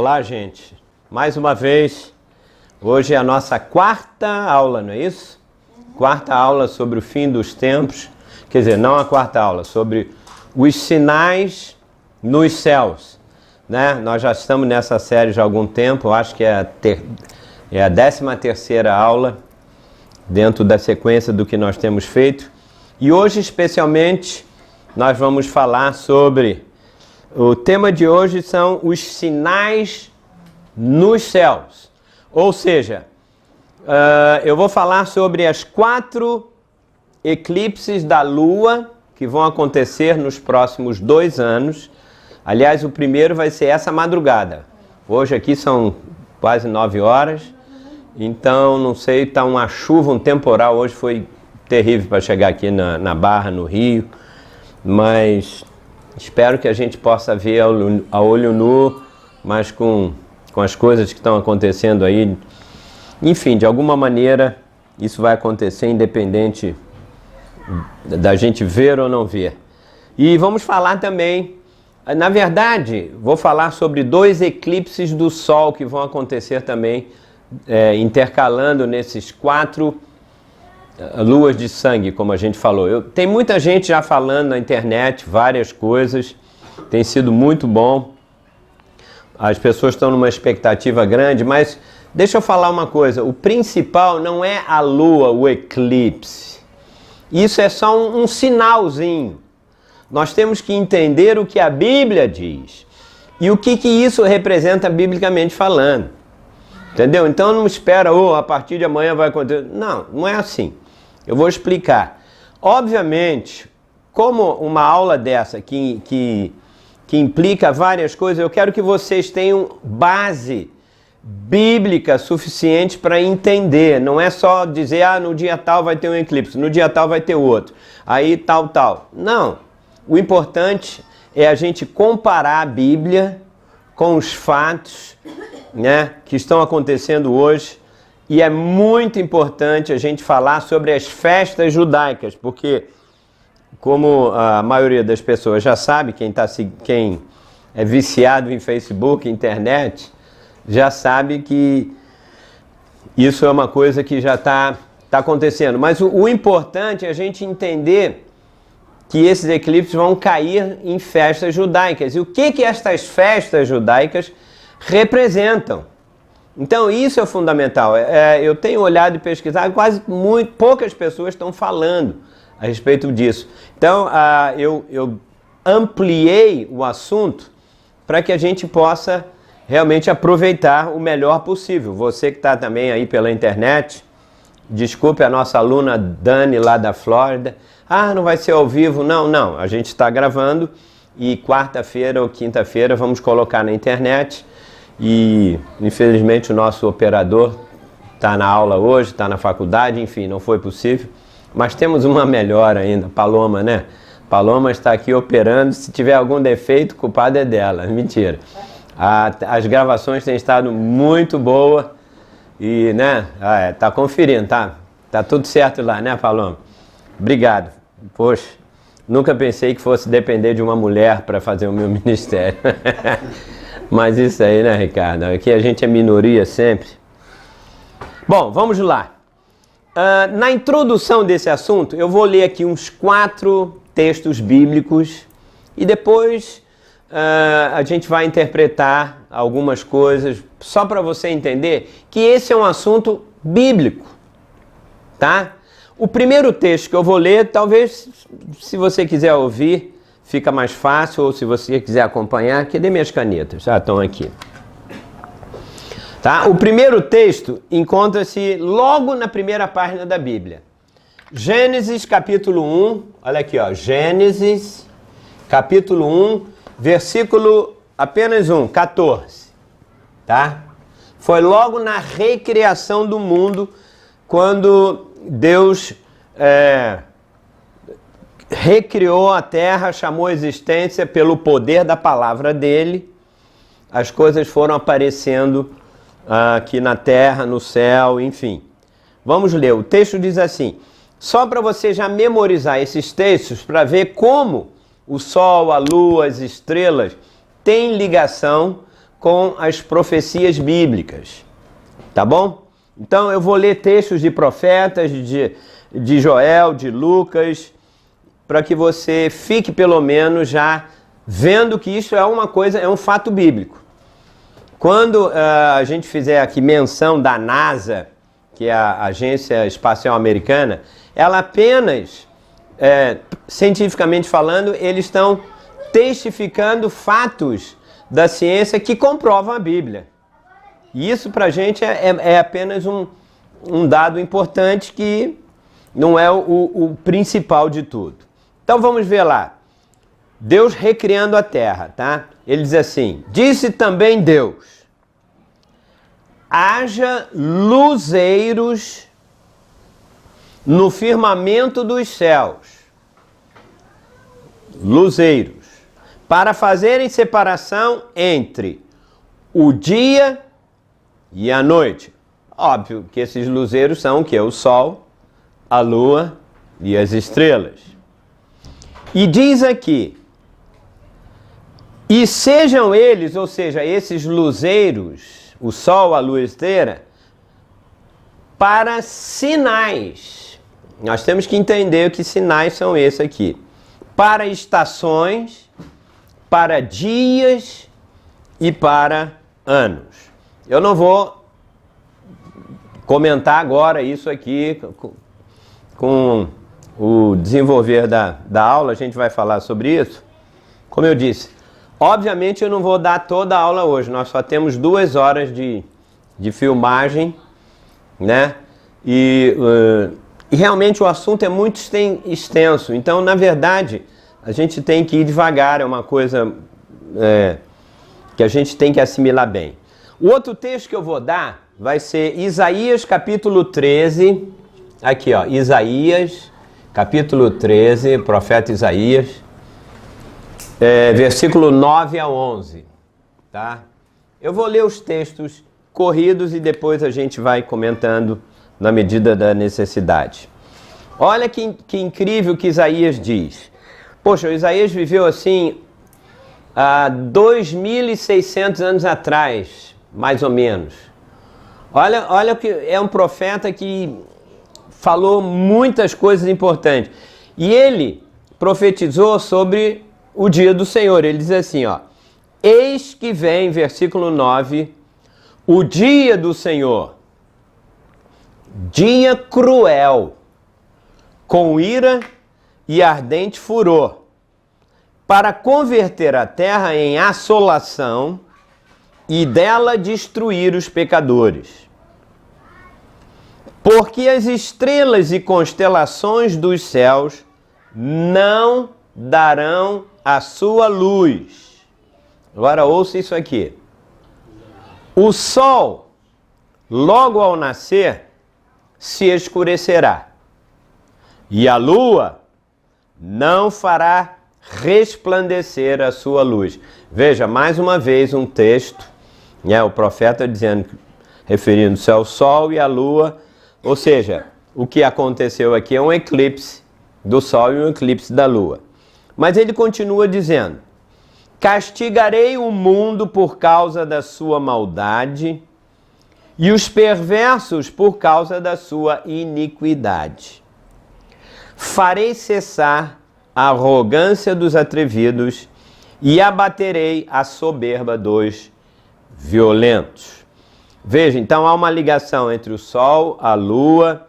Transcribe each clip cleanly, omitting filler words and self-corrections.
Olá, gente. Mais uma vez, hoje é a nossa quarta aula, não é isso? Quarta aula sobre o fim dos tempos. Quer dizer, não a quarta aula, sobre os sinais nos céus, né? Nós já estamos nessa série já há algum tempo, eu acho que é a 13ª aula dentro da sequência do que nós temos feito. E hoje, especialmente, nós vamos falar sobre... O tema de hoje são os sinais nos céus. Ou seja, eu vou falar sobre as 4 eclipses da Lua que vão acontecer nos próximos 2 anos. Aliás, o primeiro vai ser essa madrugada. Hoje aqui são quase 9 horas. Então, não sei, está uma chuva, um temporal. Hoje foi terrível para chegar aqui na Barra, no Rio. Mas... espero que a gente possa ver a olho nu, mas com as coisas que estão acontecendo aí. Enfim, de alguma maneira, isso vai acontecer independente da gente ver ou não ver. E vamos falar também, na verdade, vou falar sobre 2 eclipses do Sol que vão acontecer também, intercalando nesses 4 luas de sangue, como a gente falou. Tem muita gente já falando na internet, várias coisas, tem sido muito bom. As pessoas estão numa expectativa grande, mas deixa eu falar uma coisa, o principal não é a lua, o eclipse. Isso é só um sinalzinho. Nós temos que entender o que a Bíblia diz e o que isso representa biblicamente falando. Entendeu? Então não espera, a partir de amanhã vai acontecer. Não, não é assim. Eu vou explicar. Obviamente, como uma aula dessa que implica várias coisas, eu quero que vocês tenham base bíblica suficiente para entender. Não é só dizer, no dia tal vai ter um eclipse, no dia tal vai ter outro, aí tal. Não. O importante é a gente comparar a Bíblia com os fatos, né, que estão acontecendo hoje. E é muito importante a gente falar sobre as festas judaicas, porque, como a maioria das pessoas já sabe, quem é viciado em Facebook, internet, já sabe que isso é uma coisa que já está acontecendo. Mas o importante é a gente entender que esses eclipses vão cair em festas judaicas. E o que estas festas judaicas representam? Então isso é fundamental. Eu tenho olhado e pesquisado, poucas pessoas estão falando a respeito disso. Então eu ampliei o assunto para que a gente possa realmente aproveitar o melhor possível. Você que está também aí pela internet, desculpe a nossa aluna Dani lá da Flórida. Não vai ser ao vivo. Não, a gente está gravando e quarta-feira ou quinta-feira vamos colocar na internet. E infelizmente o nosso operador está na aula hoje, está na faculdade, enfim, não foi possível. Mas temos uma melhor ainda, Paloma, né? Paloma está aqui operando, se tiver algum defeito, o culpado é dela, mentira. As gravações têm estado muito boas e, né, tá conferindo, tá tudo certo lá, né, Paloma? Obrigado. Poxa, nunca pensei que fosse depender de uma mulher para fazer o meu ministério. Mas isso aí, né, Ricardo? Aqui a gente é minoria sempre. Bom, vamos lá. Na introdução desse assunto, eu vou ler aqui uns 4 textos bíblicos e depois a gente vai interpretar algumas coisas, só para você entender que esse é um assunto bíblico, tá? O primeiro texto que eu vou ler, talvez, se você quiser ouvir, fica mais fácil, ou se você quiser acompanhar, cadê minhas canetas? Estão aqui. Tá? O primeiro texto encontra-se logo na primeira página da Bíblia. Gênesis capítulo 1, olha aqui, Gênesis capítulo 1, versículo apenas 14. Tá? Foi logo na recriação do mundo, quando Deus recriou a terra, chamou a existência pelo poder da palavra dele. As coisas foram aparecendo aqui na terra, no céu, enfim. Vamos ler, o texto diz assim, só para você já memorizar esses textos, para ver como o sol, a lua, as estrelas têm ligação com as profecias bíblicas. Tá bom? Então eu vou ler textos de profetas, de Joel, de Lucas, para que você fique pelo menos já vendo que isso é uma coisa, é um fato bíblico. Quando a gente fizer aqui menção da NASA, que é a Agência Espacial Americana, ela apenas, cientificamente falando, eles estão testificando fatos da ciência que comprovam a Bíblia. E isso para a gente é apenas um dado importante que não é o principal de tudo. Então vamos ver lá. Deus recriando a terra, tá? Ele diz assim: disse também Deus, haja luzeiros no firmamento dos céus, luzeiros, para fazerem separação entre o dia e a noite. Óbvio que esses luzeiros são o quê? O sol, a lua e as estrelas. E diz aqui, e sejam eles, ou seja, esses luzeiros, o sol, a lua e a estrela, para sinais. Nós temos que entender que sinais são esses aqui. Para estações, para dias e para anos. Eu não vou comentar agora isso aqui com o desenvolver da aula, a gente vai falar sobre isso. Como eu disse, obviamente eu não vou dar toda a aula hoje, nós só temos 2 horas de filmagem, né? E realmente o assunto é muito extenso, então na verdade a gente tem que ir devagar, é uma coisa que a gente tem que assimilar bem. O outro texto que eu vou dar vai ser Isaías capítulo 13, aqui ó, Isaías capítulo 13, profeta Isaías, versículo 9 a 11, tá? Eu vou ler os textos corridos e depois a gente vai comentando na medida da necessidade. Olha que incrível que Isaías diz. Poxa, o Isaías viveu assim há 2.600 anos atrás, mais ou menos. Olha que é um profeta que falou muitas coisas importantes. E ele profetizou sobre o dia do Senhor. Ele diz assim, ó: eis que vem, versículo 9, o dia do Senhor, dia cruel, com ira e ardente furor, para converter a terra em assolação e dela destruir os pecadores. Porque as estrelas e constelações dos céus não darão a sua luz. Agora ouça isso aqui. O sol, logo ao nascer, se escurecerá, e a lua não fará resplandecer a sua luz. Veja, mais uma vez um texto, né, o profeta dizendo, referindo-se ao sol e à lua, ou seja, o que aconteceu aqui é um eclipse do sol e um eclipse da lua. Mas ele continua dizendo: castigarei o mundo por causa da sua maldade e os perversos por causa da sua iniquidade. Farei cessar a arrogância dos atrevidos e abaterei a soberba dos violentos. Veja, então há uma ligação entre o sol, a lua,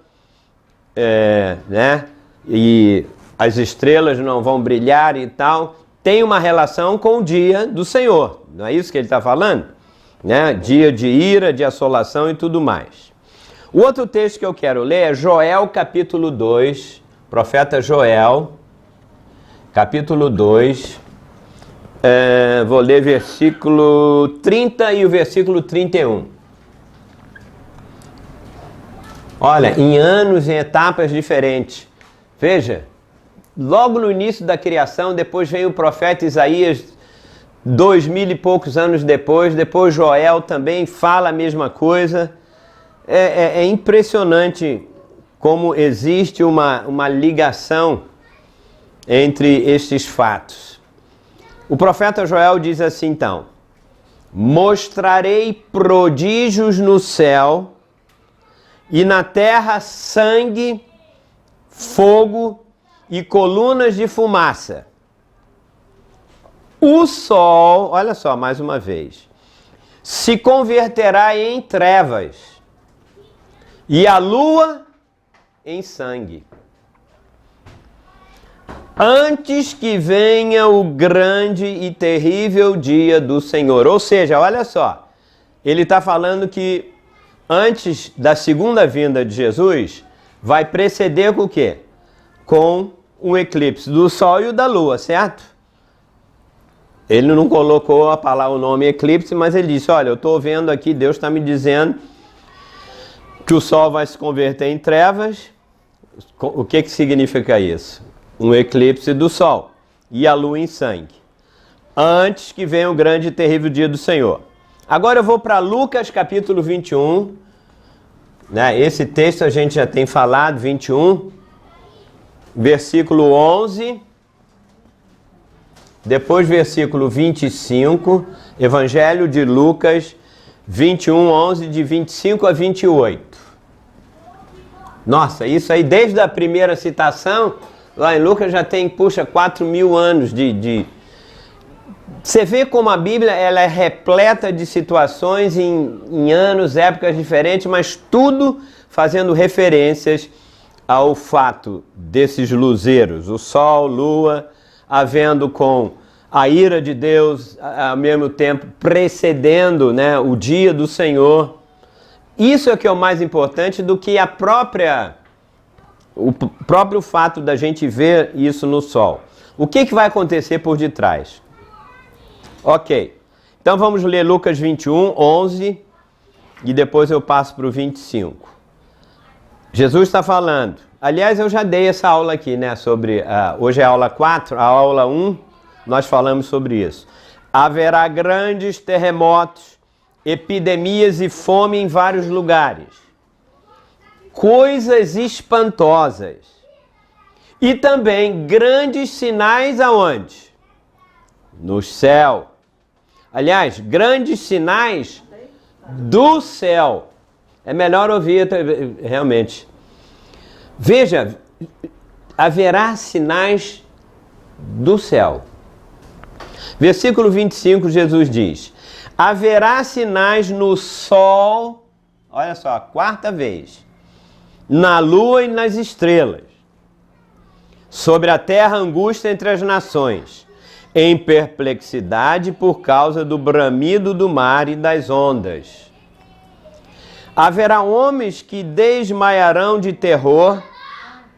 né? E as estrelas não vão brilhar e tal. Tem uma relação com o dia do Senhor. Não é isso que ele está falando? Né? Dia de ira, de assolação e tudo mais. O outro texto que eu quero ler é Joel capítulo 2, profeta Joel, capítulo 2, vou ler versículo 30 e o versículo 31. Olha, em anos, em etapas diferentes. Veja, logo no início da criação, depois vem o profeta Isaías, 2000 e poucos anos depois Joel também fala a mesma coisa. É impressionante como existe uma ligação entre estes fatos. O profeta Joel diz assim então: mostrarei prodígios no céu e na terra sangue, fogo e colunas de fumaça. O sol, olha só, mais uma vez, se converterá em trevas e a lua em sangue, antes que venha o grande e terrível dia do Senhor. Ou seja, olha só, ele está falando que antes da segunda vinda de Jesus, vai preceder com o quê? Com um eclipse do Sol e o da Lua, certo? Ele não colocou o nome eclipse, mas ele disse, olha, eu estou vendo aqui, Deus está me dizendo que o Sol vai se converter em trevas. O que significa isso? Um eclipse do Sol e a Lua em sangue. Antes que venha o grande e terrível dia do Senhor. Agora eu vou para Lucas capítulo 21, né? Esse texto a gente já tem falado, 21, versículo 11, depois versículo 25, Evangelho de Lucas 21, 11, de 25 a 28. Nossa, isso aí desde a primeira citação, lá em Lucas já tem, 4.000 anos de... Você vê como a Bíblia ela é repleta de situações em anos, épocas diferentes, mas tudo fazendo referências ao fato desses luzeiros, o sol, lua, havendo com a ira de Deus, ao mesmo tempo precedendo, né, o dia do Senhor. Isso é que é o mais importante do que o próprio fato da gente ver isso no sol. O que vai acontecer por detrás? Ok, então vamos ler Lucas 21, 11 e depois eu passo para o 25. Jesus está falando, aliás eu já dei essa aula aqui, né, sobre, hoje é a aula 4, a aula 1, nós falamos sobre isso. Haverá grandes terremotos, epidemias e fome em vários lugares, coisas espantosas e também grandes sinais aonde? No céu. Aliás, grandes sinais do céu. É melhor ouvir realmente. Veja, haverá sinais do céu. Versículo 25, Jesus diz, haverá sinais no sol, olha só, a quarta vez, na lua e nas estrelas, sobre a terra angústia entre as nações, em perplexidade por causa do bramido do mar e das ondas. Haverá homens que desmaiarão de terror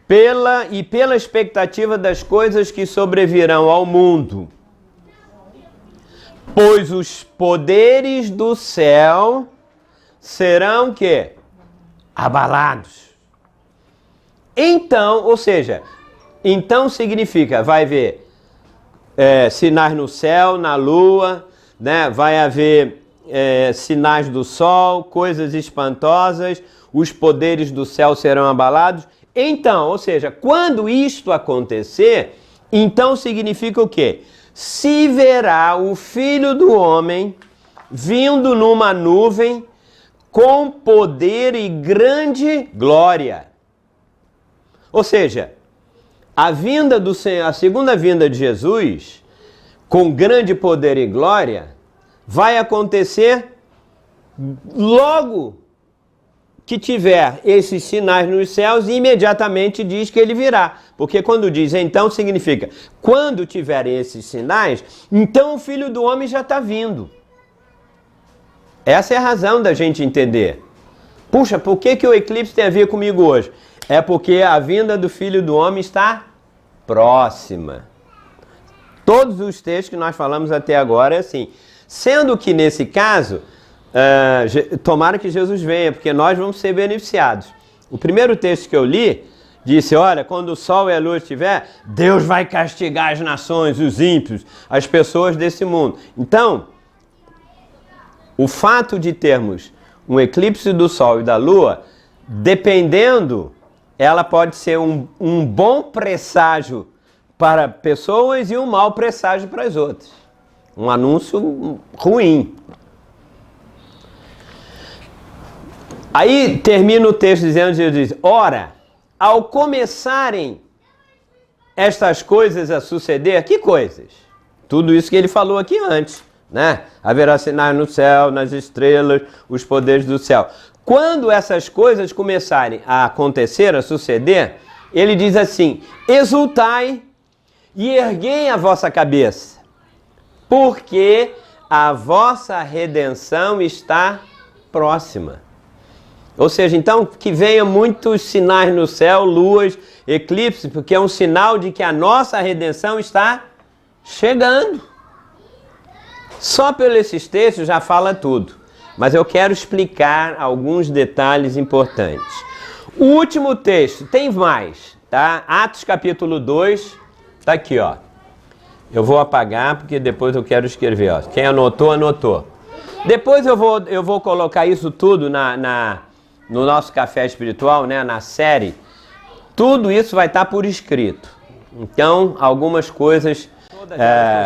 pela expectativa das coisas que sobrevirão ao mundo. Pois os poderes do céu serão o quê? Abalados. Então, ou seja, então significa, vai ver sinais no céu, na lua, né? Vai haver sinais do sol, coisas espantosas, os poderes do céu serão abalados. Então, ou seja, quando isto acontecer, então significa o quê? Se verá o Filho do Homem vindo numa nuvem com poder e grande glória. Ou seja, a segunda vinda de Jesus, com grande poder e glória, vai acontecer logo que tiver esses sinais nos céus e imediatamente diz que ele virá. Porque quando diz então, significa, quando tiverem esses sinais, então o Filho do Homem já está vindo. Essa é a razão da gente entender. Puxa, por que o eclipse tem a ver comigo hoje? É porque a vinda do Filho do Homem está próxima. Todos os textos que nós falamos até agora é assim. Sendo que nesse caso, tomara que Jesus venha, porque nós vamos ser beneficiados. O primeiro texto que eu li disse, olha, quando o sol e a lua estiver, Deus vai castigar as nações, os ímpios, as pessoas desse mundo. Então, o fato de termos um eclipse do sol e da lua, dependendo, ela pode ser um bom presságio para pessoas e um mau presságio para as outras. Um anúncio ruim, Aí termina o texto dizendo, Jesus diz, ora, ao começarem estas coisas a suceder, que coisas? Tudo isso que ele falou aqui antes, né? Haverá sinais no céu, nas estrelas, os poderes do céu. Quando essas coisas começarem a acontecer, a suceder, ele diz assim, exultai e erguei a vossa cabeça, porque a vossa redenção está próxima. Ou seja, então, que venham muitos sinais no céu, luas, eclipses, porque é um sinal de que a nossa redenção está chegando. Só por esses textos já fala tudo, mas eu quero explicar alguns detalhes importantes. O último texto, tem mais, tá? Atos capítulo 2, tá aqui, ó. Eu vou apagar porque depois eu quero escrever, ó. Quem anotou, anotou. Depois eu vou colocar isso tudo no nosso café espiritual, né, na série. Tudo isso vai estar por escrito. Então, algumas coisas estão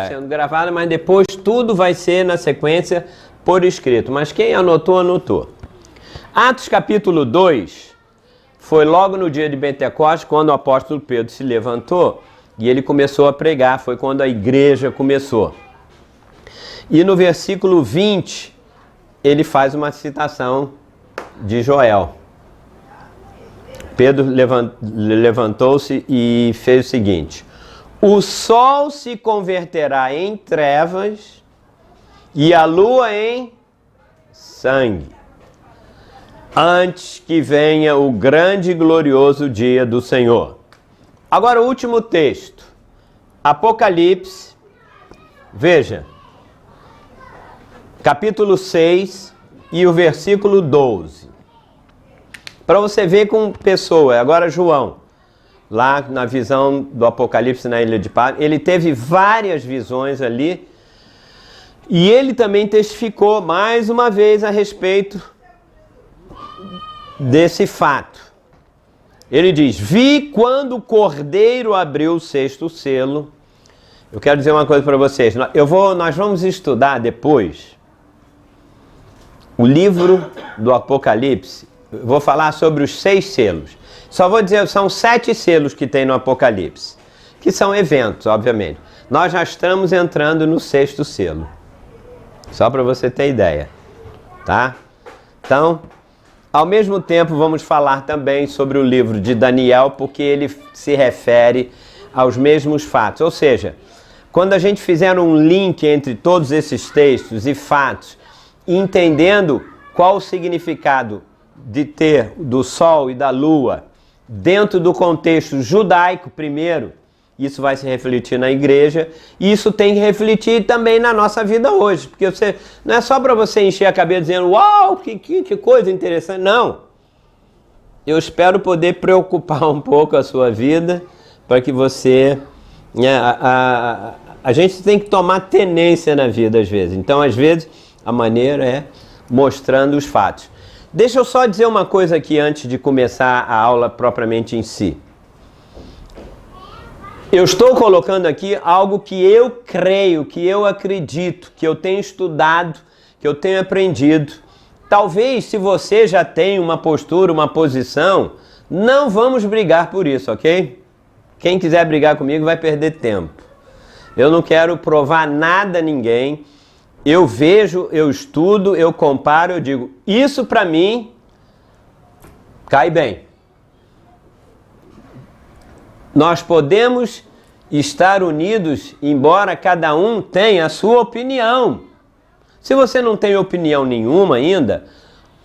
sendo gravadas, mas depois tudo vai ser na sequência por escrito. Mas quem anotou, anotou. Atos capítulo 2 foi logo no dia de Pentecostes, quando o apóstolo Pedro se levantou e ele começou a pregar. Foi quando a igreja começou. E no versículo 20, ele faz uma citação de Joel. Pedro levantou-se e fez o seguinte: o sol se converterá em trevas e a lua em sangue, antes que venha o grande e glorioso dia do Senhor. Agora o último texto, Apocalipse, veja, capítulo 6 e o versículo 12. Para você ver com pessoa, agora João, lá na visão do Apocalipse na Ilha de Patmos, ele teve várias visões ali e ele também testificou mais uma vez a respeito desse fato. Ele diz, vi quando o Cordeiro abriu o sexto selo. Eu quero dizer uma coisa para vocês, nós vamos estudar depois o livro do Apocalipse. Eu vou falar sobre os 6 selos. Só vou dizer, são 7 selos que tem no Apocalipse, que são eventos, obviamente. Nós já estamos entrando no 6º selo. Só para você ter ideia, tá? Então, ao mesmo tempo, vamos falar também sobre o livro de Daniel, porque ele se refere aos mesmos fatos. Ou seja, quando a gente fizer um link entre todos esses textos e fatos, entendendo qual o significado de ter do sol e da lua dentro do contexto judaico primeiro, isso vai se refletir na igreja, e isso tem que refletir também na nossa vida hoje, porque não é só para você encher a cabeça dizendo, uau, que coisa interessante, não. Eu espero poder preocupar um pouco a sua vida, para que você... A gente tem que tomar tenência na vida às vezes, então às vezes a maneira é mostrando os fatos. Deixa eu só dizer uma coisa aqui antes de começar a aula propriamente em si. Eu estou colocando aqui algo que eu creio, que eu acredito, que eu tenho estudado, que eu tenho aprendido. Talvez, se você já tem uma postura, uma posição, não vamos brigar por isso, ok? Quem quiser brigar comigo vai perder tempo. Eu não quero provar nada a ninguém. Eu vejo, eu estudo, eu comparo, eu digo, isso para mim cai bem. Nós podemos estar unidos, embora cada um tenha a sua opinião. Se você não tem opinião nenhuma ainda,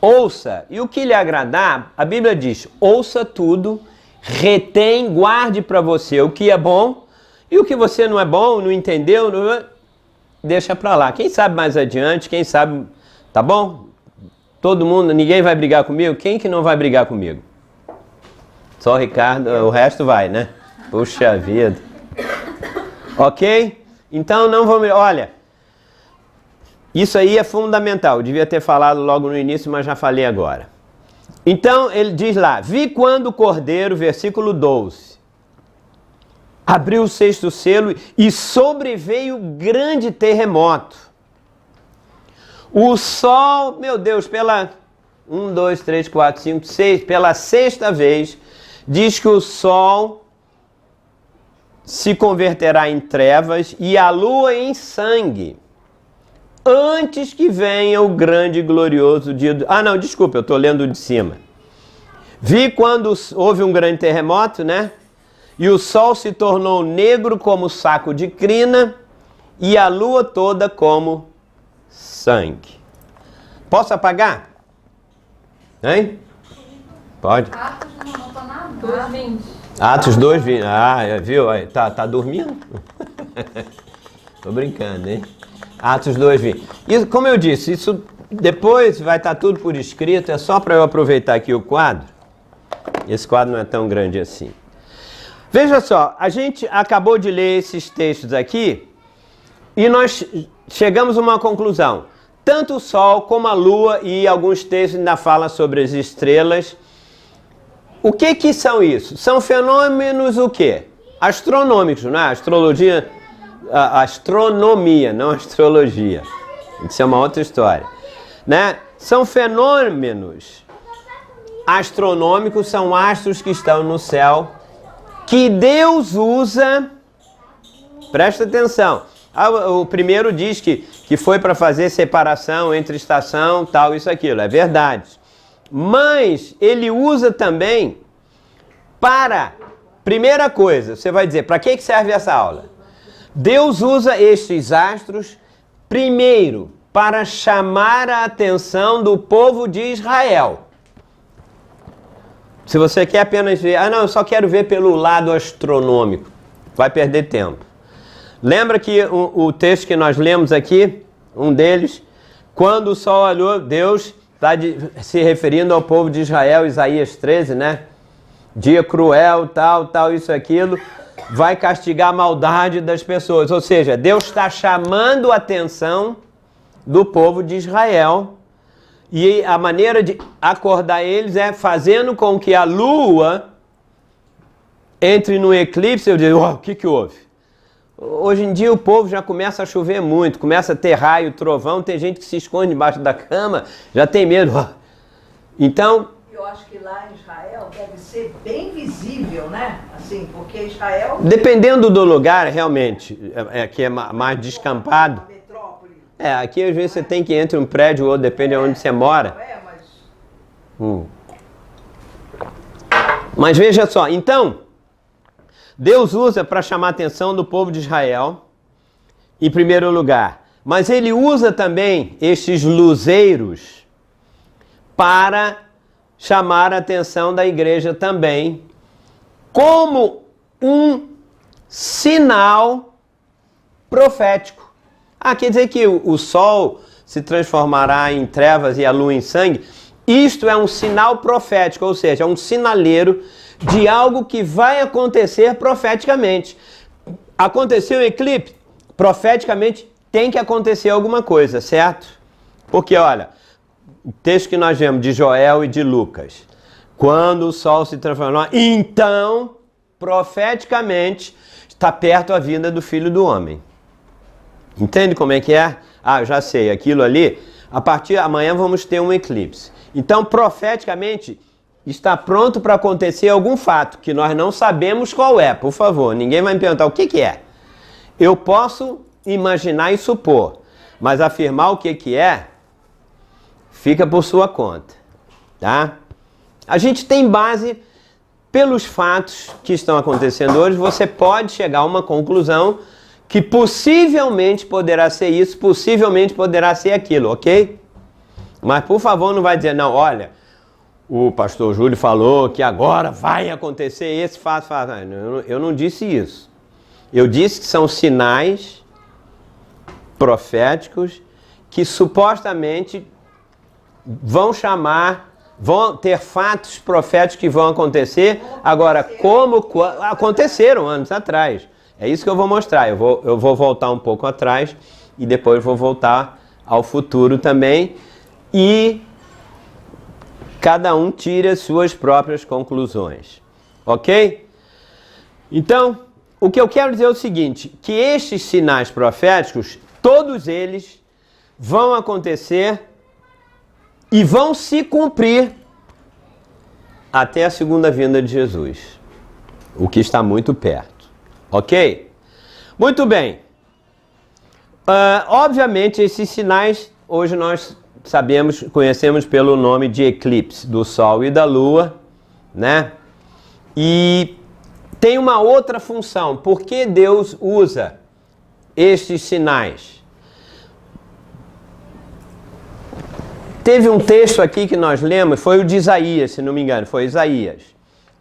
ouça, e o que lhe agradar, a Bíblia diz, ouça tudo, retém, guarde para você o que é bom, e o que você não é bom, não entendeu, deixa para lá. Quem sabe mais adiante, quem sabe, tá bom? Todo mundo, ninguém vai brigar comigo? Quem que não vai brigar comigo? Só o Ricardo, o resto vai, né? Puxa vida. Ok? Então não vamos... Olha, isso aí é fundamental. Eu devia ter falado logo no início, mas já falei agora. Então ele diz lá, vi quando o Cordeiro, versículo 12, abriu o 6º selo e sobreveio grande terremoto. O sol, meu Deus, 1, 2, 3, 4, 5, 6, pela sexta vez, diz que o sol se converterá em trevas e a lua em sangue, antes que venha o grande e glorioso dia do... Ah, não, desculpa, eu estou lendo de cima. Vi quando houve um grande terremoto, né? E o sol se tornou negro como saco de crina e a lua toda como sangue. Posso apagar? Hein? Pode. Atos não tô nada. 2:20. Atos 2:20. Ah, viu? Aí, tá dormindo? Tô brincando, hein? Atos 2:20. E como eu disse, isso depois vai estar tudo por escrito, é só para eu aproveitar aqui o quadro. Esse quadro não é tão grande assim. Veja só, a gente acabou de ler esses textos aqui e nós chegamos a uma conclusão. Tanto o Sol como a Lua, e alguns textos ainda falam sobre as estrelas. O que são isso? São fenômenos o quê? Astronômicos, não é? Astrologia, astronomia, não astrologia. Isso é uma outra história. Né? São fenômenos astronômicos, são astros que estão no céu, que Deus usa, presta atenção, o primeiro diz que foi para fazer separação entre estação, tal, isso, aquilo, é verdade. Mas ele usa também para, primeira coisa, você vai dizer, para que serve essa aula? Deus usa estes astros, primeiro, para chamar a atenção do povo de Israel. Se você quer apenas ver, não, eu só quero ver pelo lado astronômico, vai perder tempo. Lembra que o texto que nós lemos aqui, um deles, quando o sol olhou, Deus está se referindo ao povo de Israel, Isaías 13, né? Dia cruel, tal, isso, aquilo, vai castigar a maldade das pessoas. Ou seja, Deus está chamando a atenção do povo de Israel. E a maneira de acordar eles é fazendo com que a lua entre no eclipse. Eu digo, o que houve? Hoje em dia o povo já começa a chover muito, começa a ter raio, trovão, tem gente que se esconde debaixo da cama, já tem medo. Então... Eu acho que lá em Israel deve ser bem visível, né? Assim, porque Israel... Dependendo do lugar, realmente, que é mais descampado. Aqui às vezes você tem que ir entre um prédio ou outro, depende de onde você mora. Mas veja só, então, Deus usa para chamar a atenção do povo de Israel, em primeiro lugar. Mas ele usa também estes luzeiros para chamar a atenção da igreja também, como um sinal profético. Quer dizer que o sol se transformará em trevas e a lua em sangue. Isto é um sinal profético, ou seja, é um sinaleiro de algo que vai acontecer profeticamente. Aconteceu um eclipse? Profeticamente tem que acontecer alguma coisa, certo? Porque, olha, o texto que nós vemos de Joel e de Lucas, quando o sol se transformar, então, profeticamente, está perto a vinda do Filho do Homem. Entende como é que é? Eu já sei, aquilo ali, a partir de amanhã vamos ter um eclipse. Então, profeticamente, está pronto para acontecer algum fato, que nós não sabemos qual é, por favor, ninguém vai me perguntar o que é. Eu posso imaginar e supor, mas afirmar o que é, fica por sua conta, tá? A gente tem base pelos fatos que estão acontecendo hoje, você pode chegar a uma conclusão que possivelmente poderá ser isso, possivelmente poderá ser aquilo, ok? Mas por favor não vai dizer, não, olha, o pastor Júlio falou que agora vai acontecer esse fato. Eu não disse isso. Eu disse que são sinais proféticos que supostamente vão ter fatos proféticos que vão acontecer. Agora, como aconteceram anos atrás. É isso que eu vou mostrar. Eu vou voltar um pouco atrás e depois vou voltar ao futuro também. E cada um tira as suas próprias conclusões. Ok? Então, o que eu quero dizer é o seguinte, que estes sinais proféticos, todos eles vão acontecer e vão se cumprir até a segunda vinda de Jesus, o que está muito perto. Ok? Muito bem. Obviamente, esses sinais, hoje nós sabemos, conhecemos pelo nome de eclipse do Sol e da Lua, né? E tem uma outra função. Por que Deus usa estes sinais? Teve um texto aqui que nós lemos, foi o de Isaías, se não me engano, foi Isaías.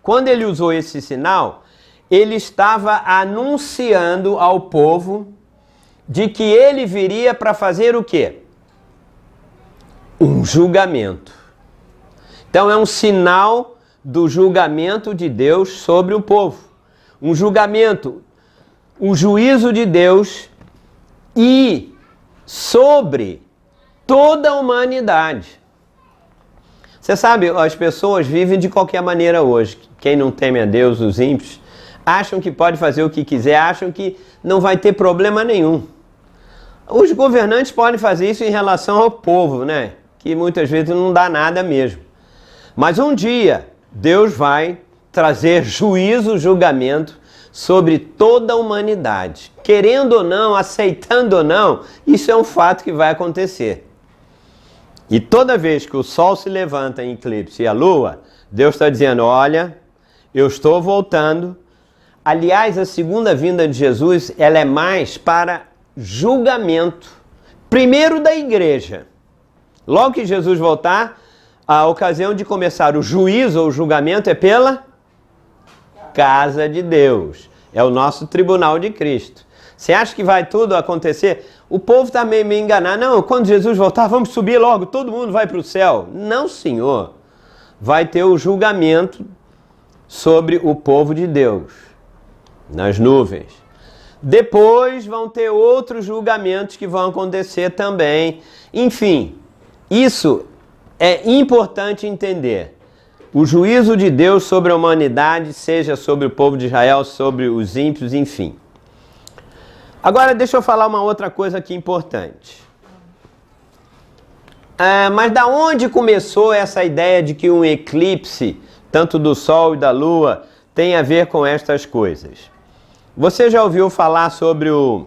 Quando ele usou esse sinal, ele estava anunciando ao povo de que ele viria para fazer o quê? Um julgamento. Então é um sinal do julgamento de Deus sobre o povo. Um julgamento, um juízo de Deus e sobre toda a humanidade. Você sabe, as pessoas vivem de qualquer maneira hoje. Quem não teme a Deus, os ímpios, acham que pode fazer o que quiser, acham que não vai ter problema nenhum. Os governantes podem fazer isso em relação ao povo, né? Que muitas vezes não dá nada mesmo. Mas um dia, Deus vai trazer juízo, julgamento sobre toda a humanidade. Querendo ou não, aceitando ou não, isso é um fato que vai acontecer. E toda vez que o Sol se levanta em eclipse e a Lua, Deus está dizendo, olha, eu estou voltando. Aliás, a segunda vinda de Jesus, ela é mais para julgamento. Primeiro da igreja. Logo que Jesus voltar, a ocasião de começar o juízo ou o julgamento é pela casa de Deus. É o nosso tribunal de Cristo. Você acha que vai tudo acontecer? O povo está meio enganado. Não, quando Jesus voltar, vamos subir logo, todo mundo vai para o céu. Não, senhor. Vai ter o julgamento sobre o povo de Deus, nas nuvens. Depois vão ter outros julgamentos que vão acontecer também. Enfim, isso é importante entender. O juízo de Deus sobre a humanidade, seja sobre o povo de Israel, sobre os ímpios, enfim. Agora deixa eu falar uma outra coisa aqui importante. Mas da onde começou essa ideia de que um eclipse, tanto do Sol e da Lua, tem a ver com estas coisas? Você já ouviu falar sobre o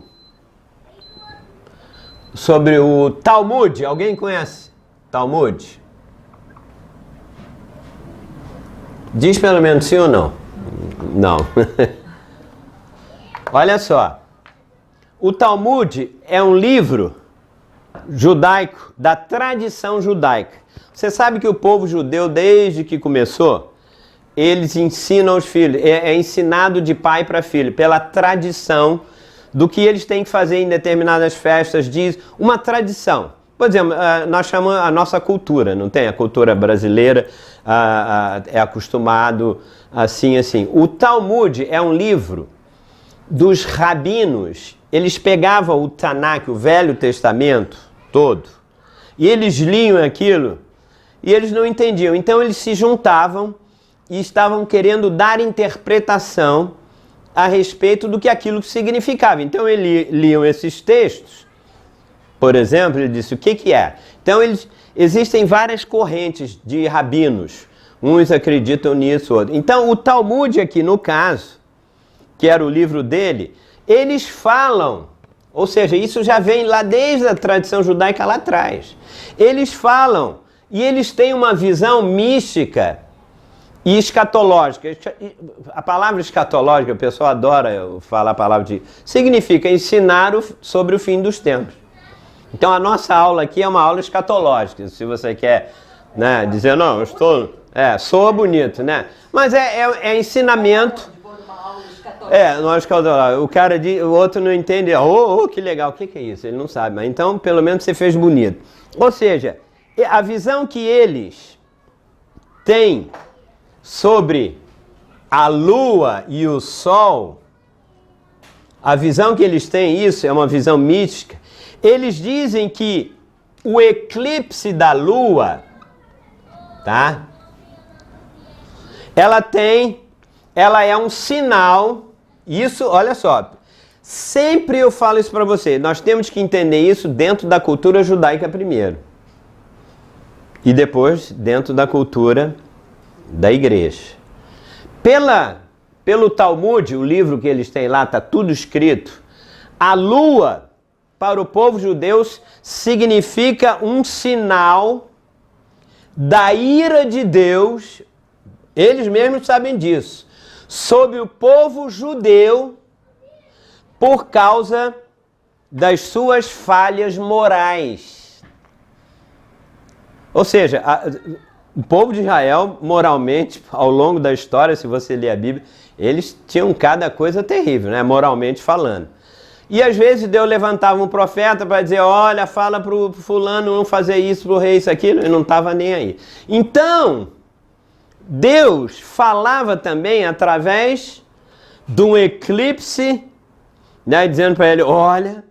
Talmud? Alguém conhece Talmud? Diz pelo menos sim ou não? Não. Olha só. O Talmud é um livro judaico, da tradição judaica. Você sabe que o povo judeu, desde que começou, eles ensinam os filhos, é ensinado de pai para filho, pela tradição do que eles têm que fazer em determinadas festas, diz uma tradição. Por exemplo, nós chamamos a nossa cultura, não tem? A cultura brasileira é acostumado assim. O Talmud é um livro dos rabinos. Eles pegavam o Tanakh, o Velho Testamento todo, e eles liam aquilo, e eles não entendiam. Então eles se juntavam e estavam querendo dar interpretação a respeito do que aquilo significava. Então eles liam esses textos. Por exemplo, ele disse, o que é? Então, existem várias correntes de rabinos. Uns acreditam nisso, outros. Então, o Talmud aqui, no caso, que era o livro dele, eles falam, ou seja, isso já vem lá desde a tradição judaica lá atrás. Eles falam, e eles têm uma visão mística e escatológica. A palavra escatológica, o pessoal adora falar a palavra de... significa ensinar sobre o fim dos tempos. Então a nossa aula aqui é uma aula escatológica, se você quer, né, dizer, não, eu estou... soa bonito, né? Mas é ensinamento... não acho que o cara diz, o outro não entende, que legal, o que é isso? Ele não sabe, mas então pelo menos você fez bonito. Ou seja, a visão que eles têm sobre a Lua e o Sol, a visão que eles têm, isso é uma visão mística. Eles dizem que o eclipse da Lua, tá? Ela é um sinal, isso, olha só, sempre eu falo isso para você, nós temos que entender isso dentro da cultura judaica primeiro. e depois dentro da cultura da igreja. Pelo Talmud, o livro que eles têm lá, está tudo escrito, a lua, para o povo judeu, significa um sinal da ira de Deus, eles mesmos sabem disso, sobre o povo judeu por causa das suas falhas morais. Ou seja, o povo de Israel, moralmente, ao longo da história, se você ler a Bíblia, eles tinham cada coisa terrível, né? Moralmente falando. E às vezes Deus levantava um profeta para dizer, olha, fala para o fulano não fazer isso, para o rei isso, aquilo, e não estava nem aí. Então, Deus falava também através de um eclipse, né, dizendo para ele, olha,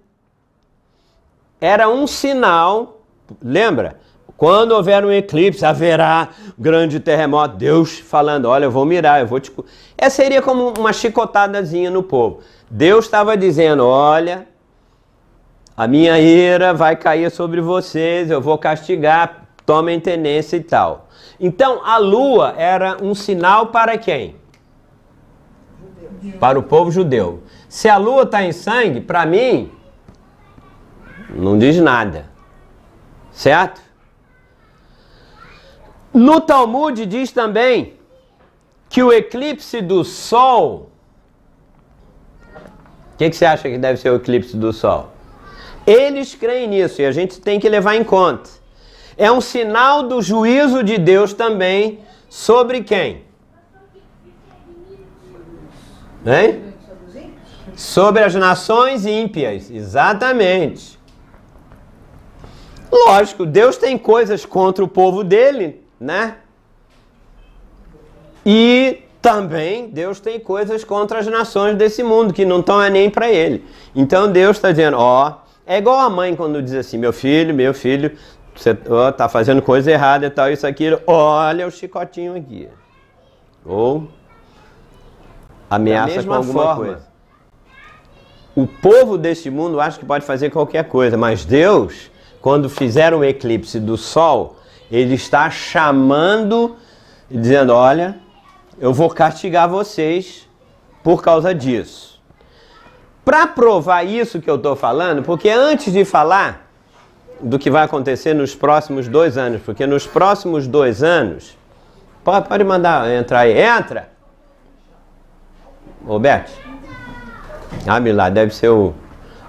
era um sinal, lembra? Quando houver um eclipse, haverá grande terremoto. Deus falando, olha, eu vou mirar, eu vou te... Essa seria como uma chicotadazinha no povo. Deus estava dizendo, olha, a minha ira vai cair sobre vocês, eu vou castigar, tomem tenência e tal. Então, a lua era um sinal para quem? Para o povo judeu. Se a lua está em sangue, para mim, não diz nada. Certo? No Talmud diz também que o eclipse do sol... O que você acha que deve ser o eclipse do sol? Eles creem nisso e a gente tem que levar em conta. É um sinal do juízo de Deus também sobre quem? Hein? Sobre as nações ímpias, exatamente. Lógico, Deus tem coisas contra o povo dele, né? E também Deus tem coisas contra as nações desse mundo, que não estão nem para ele. Então Deus está dizendo, ó, é igual a mãe quando diz assim, meu filho, você está fazendo coisa errada e tal, isso, aquilo, olha o chicotinho aqui. Ou ameaça com alguma coisa. O povo deste mundo acha que pode fazer qualquer coisa, mas Deus, quando fizer um eclipse do sol, ele está chamando e dizendo, olha, eu vou castigar vocês por causa disso. Para provar isso que eu estou falando, porque antes de falar do que vai acontecer nos próximos 2 anos, porque nos próximos 2 anos, pode mandar entrar aí, entra! Roberto? Ah, lá, deve ser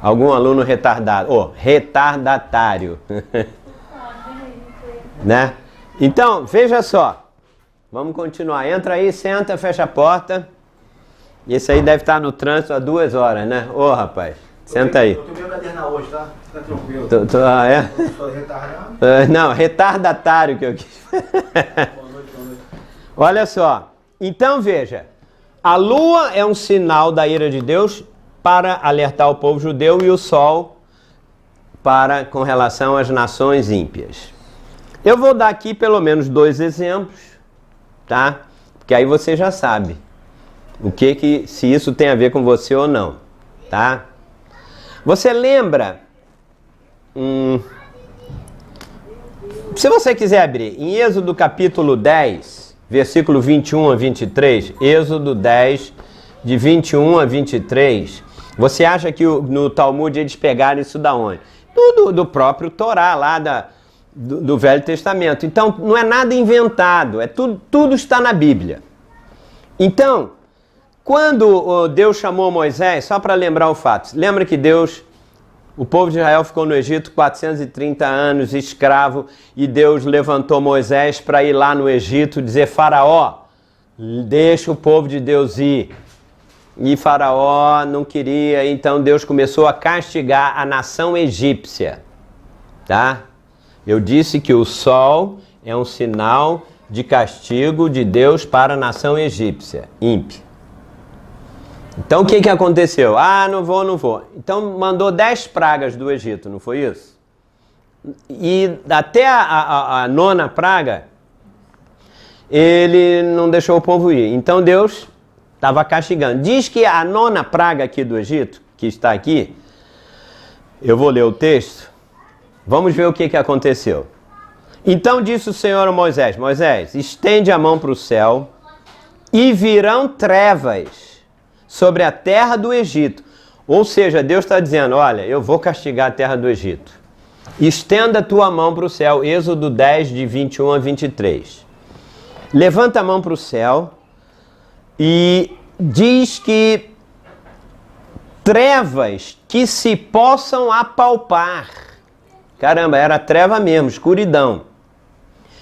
algum aluno retardado, retardatário. Né? Então, veja só. Vamos continuar. Entra aí, senta, fecha a porta. Esse aí deve estar no trânsito há 2 horas, né? Ô, rapaz, senta aí. Eu tomei o caderno hoje, tá? Fica tranquilo. É? Sou retardado? Não, retardatário que eu quis. Boa noite. Olha só. Então, veja. A lua é um sinal da ira de Deus para alertar o povo judeu e o sol com relação às nações ímpias. Eu vou dar aqui pelo menos 2 exemplos, tá? Porque aí você já sabe se isso tem a ver com você ou não, tá? Você lembra? Se você quiser abrir, em Êxodo capítulo 10, versículo 21 a 23, Êxodo 10, de 21 a 23, você acha que no Talmud eles pegaram isso da onde? Do próprio Torá, lá do Velho Testamento. Então, não é nada inventado, tudo está na Bíblia. Então, quando Deus chamou Moisés, só para lembrar o fato, lembra que o povo de Israel ficou no Egito 430 anos escravo, e Deus levantou Moisés para ir lá no Egito dizer, Faraó, deixa o povo de Deus ir. E Faraó não queria, então Deus começou a castigar a nação egípcia, tá? Eu disse que o sol é um sinal de castigo de Deus para a nação egípcia, ímpia. Então o que aconteceu? Ah, não vou. Então mandou 10 pragas do Egito, não foi isso? E até a 9ª praga, ele não deixou o povo ir. Então Deus estava castigando. Diz que a 9ª praga aqui do Egito, que está aqui, eu vou ler o texto, vamos ver o que aconteceu. Então disse o Senhor a Moisés: Moisés, estende a mão para o céu e virão trevas sobre a terra do Egito. Ou seja, Deus está dizendo: olha, eu vou castigar a terra do Egito. Estenda a tua mão para o céu. Êxodo 10, de 21 a 23. Levanta a mão para o céu e diz que trevas que se possam apalpar. Caramba, era treva mesmo, escuridão.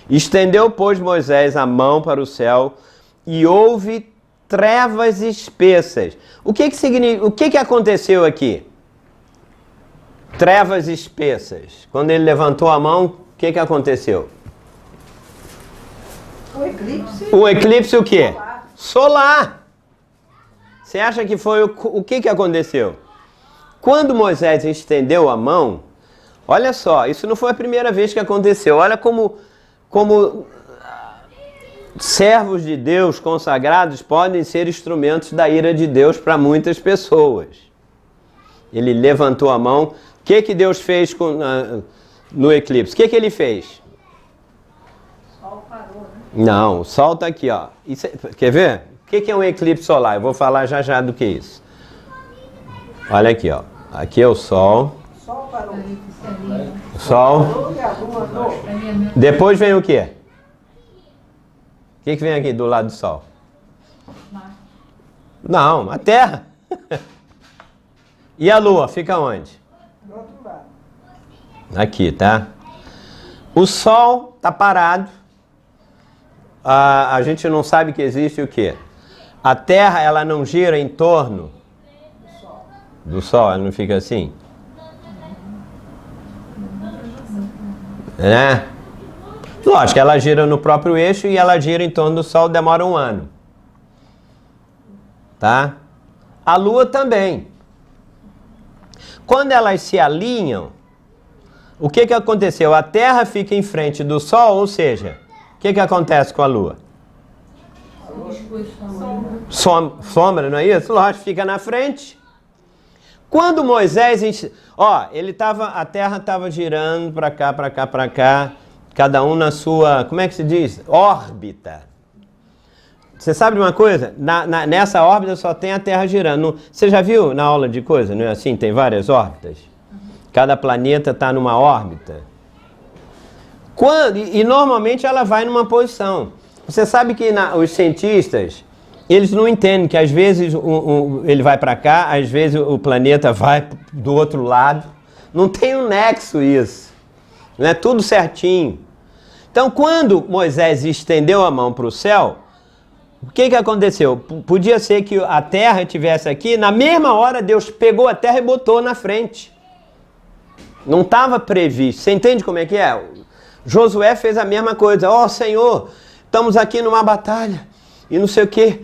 Estendeu, pois, Moisés a mão para o céu e houve trevas espessas. O que significa? O que aconteceu aqui? Trevas espessas. Quando ele levantou a mão, o que aconteceu? O eclipse. O eclipse o quê? Solar. Você acha que foi o que aconteceu? Quando Moisés estendeu a mão, olha só, isso não foi a primeira vez que aconteceu. Olha como servos de Deus consagrados podem ser instrumentos da ira de Deus para muitas pessoas. Ele levantou a mão. O que Deus fez no eclipse? O que ele fez? O sol parou, né? Não, o sol está aqui, ó. Isso, quer ver? O que é um eclipse solar? Eu vou falar já do que é isso. Olha aqui, ó. Aqui é o sol. O sol parou. O sol. Parou e a lua andou. Depois vem o quê? O que vem aqui do lado do sol? Não, a Terra. E a Lua fica onde? Do outro lado. Aqui, tá? O Sol tá parado. A gente não sabe que existe o quê? A Terra, ela não gira em torno do Sol, ela não fica assim? Né? Lógico, ela gira no próprio eixo e ela gira em torno do Sol, demora 1 ano. Tá? A Lua também. Quando elas se alinham, o que aconteceu? A Terra fica em frente do Sol, ou seja, o que acontece com a Lua? Sombra, não é isso? Lógico, fica na frente. Quando Moisés, a Terra estava girando para cá, cada um na sua, como é que se diz? Órbita. Você sabe de uma coisa? Nessa órbita só tem a Terra girando. Você já viu na aula de coisa, não é assim? Tem várias órbitas. Cada planeta está numa órbita. E normalmente ela vai numa posição. Você sabe que os cientistas, eles não entendem que às vezes ele vai para cá, às vezes o planeta vai do outro lado. Não tem um nexo isso. Não é tudo certinho. Então, quando Moisés estendeu a mão para o céu, o que aconteceu? Podia ser que a Terra estivesse aqui, na mesma hora Deus pegou a Terra e botou na frente. Não estava previsto. Você entende como é que é? Josué fez a mesma coisa. Ó, Senhor, estamos aqui numa batalha e não sei o quê.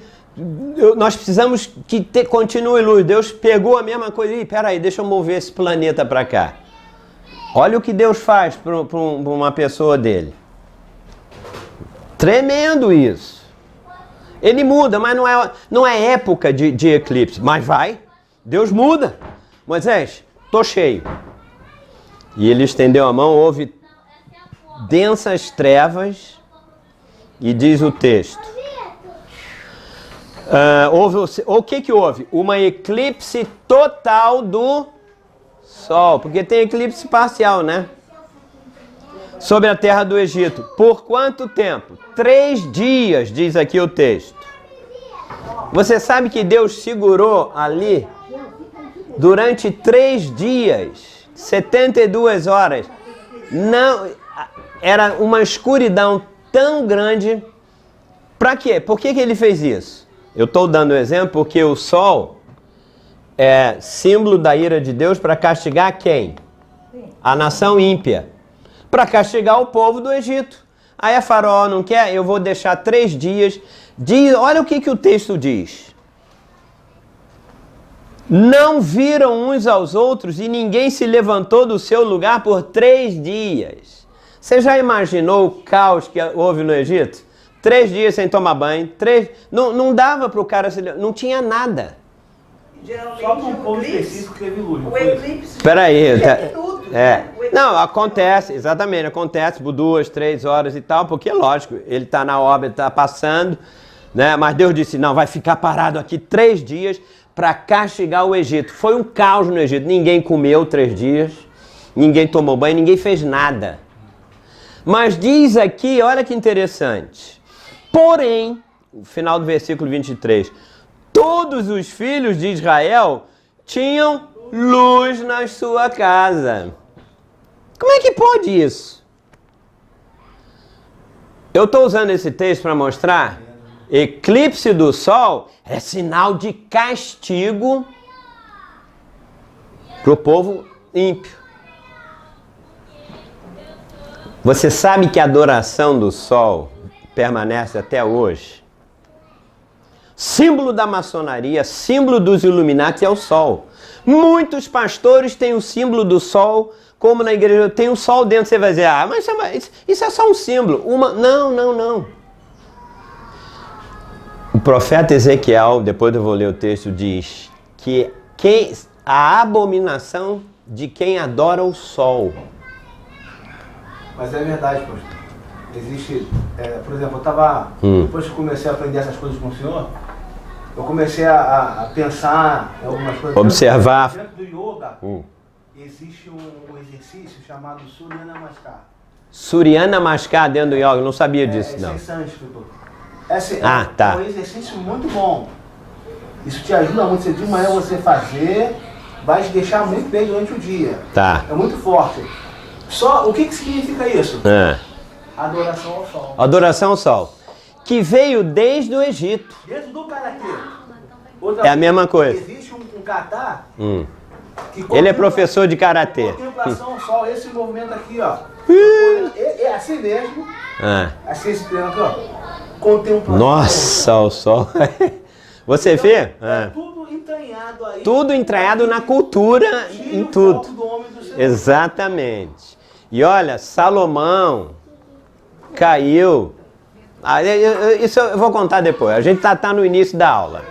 Nós precisamos que continue luz. Deus pegou a mesma coisa. Ih, peraí, deixa eu mover esse planeta para cá. Olha o que Deus faz para uma pessoa dele. Tremendo isso. Ele muda, mas não é época de eclipse. Mas vai. Deus muda. Moisés, tô cheio. E ele estendeu a mão, houve densas trevas. E diz o texto. O que houve? Uma eclipse total do Sol. Porque tem eclipse parcial, né? Sobre a terra do Egito. Por quanto tempo? 3 dias, diz aqui o texto. Você sabe que Deus segurou ali durante 3 dias, 72 horas. Não, era uma escuridão tão grande. Para quê? Por que ele fez isso? Eu estou dando o exemplo porque o sol é símbolo da ira de Deus para castigar quem? A nação ímpia. Para castigar o povo do Egito. Aí a Faraó não quer, eu vou deixar 3 dias. Olha o que o texto diz. Não viram uns aos outros e ninguém se levantou do seu lugar por 3 dias. Você já imaginou o caos que houve no Egito? 3 dias sem tomar banho, não dava para o cara se levantar, não tinha nada. Geralmente Só num ponto específico teve luz. o eclipse Espera aí, 10 minutos. Não, acontece, exatamente, acontece por 2, 3 horas e tal, porque lógico, ele está na obra, ele está passando, né? Mas Deus disse, não, vai ficar parado aqui 3 dias para castigar o Egito. Foi um caos no Egito, ninguém comeu 3 dias, ninguém tomou banho, ninguém fez nada. Mas diz aqui, olha que interessante, porém, o final do versículo 23, todos os filhos de Israel tinham luz na sua casa. Como é que pode isso? Eu estou usando esse texto para mostrar eclipse do sol é sinal de castigo para o povo ímpio. Você sabe que a adoração do sol permanece até hoje? Símbolo da maçonaria, símbolo dos Illuminati é o sol. Muitos pastores têm o símbolo do sol, como na igreja tem um sol dentro. Você vai dizer, ah, mas isso é só um símbolo. Não. O profeta Ezequiel, depois eu vou ler o texto, diz que a abominação de quem adora o sol. Mas é verdade, pastor. Existe, por exemplo, eu estava, depois que comecei a aprender essas coisas com o senhor, eu comecei a pensar em algumas coisas. Observar. Dentro do yoga, existe um exercício chamado Surya Namaskar. Surya Namaskar dentro do yoga, eu não sabia disso, não. É em sânscrito. Tá. É um exercício muito bom. Isso te ajuda muito. Se de manhã você fazer, vai te deixar muito bem durante o dia. Tá. É muito forte. Só, o que significa isso? Adoração ao sol. Adoração ao sol. Que veio desde o Egito. Dentro do karatê. É a mesma coisa. Existe um kata que Ele é professor de karatê. Contemplação ao sol, esse movimento aqui, ó. É assim mesmo. Assim esse treino aqui, ó. Contemplação. Nossa, o sol. Você vê? É tudo entranhado aí. Tudo entranhado na cultura, em tudo. Do homem do Senhor. Exatamente. E olha, Salomão caiu. Isso eu vou contar depois. A gente tá no início da aula.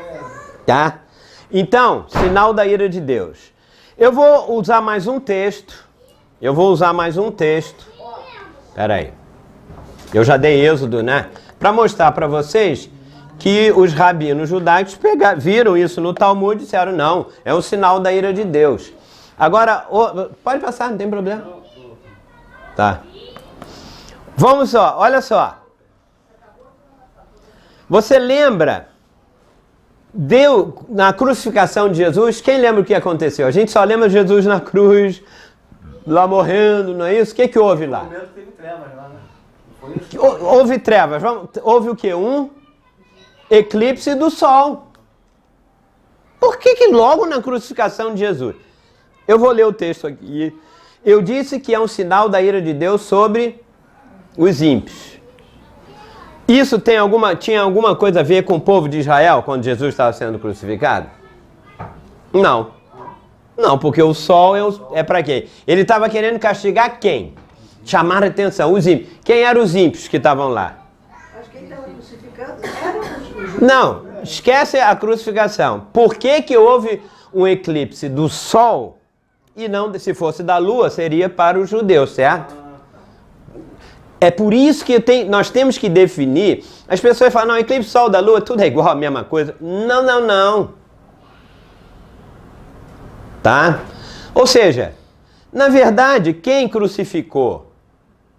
Tá? Então, sinal da ira de Deus. Eu vou usar mais um texto. Espera aí. Eu já dei Êxodo, né? Para mostrar para vocês que os rabinos judaicos viram isso no Talmud e disseram, não, é um sinal da ira de Deus. Agora, pode passar, não tem problema. Tá. Vamos só, olha só. Você lembra, na crucificação de Jesus, quem lembra o que aconteceu? A gente só lembra Jesus na cruz, lá morrendo, não é isso? O que houve lá? Teve trevas lá, né? Houve trevas. Houve o quê? Um eclipse do sol. Por que logo na crucificação de Jesus? Eu vou ler o texto aqui. Eu disse que é um sinal da ira de Deus sobre os ímpios. Isso tinha alguma coisa a ver com o povo de Israel quando Jesus estava sendo crucificado? Não. Não, porque o sol é para quem? Ele estava querendo castigar quem? Chamar a atenção, os ímpios. Quem eram os ímpios que estavam lá? Acho que ele estava crucificando eram os judeus. Não, esquece a crucificação. Por que houve um eclipse do sol e não, se fosse da lua, seria para os judeus, certo? É por isso que nós temos que definir. As pessoas falam, não, eclipse sol da lua, tudo é igual, a mesma coisa. Não. Tá? Ou seja, na verdade, quem crucificou,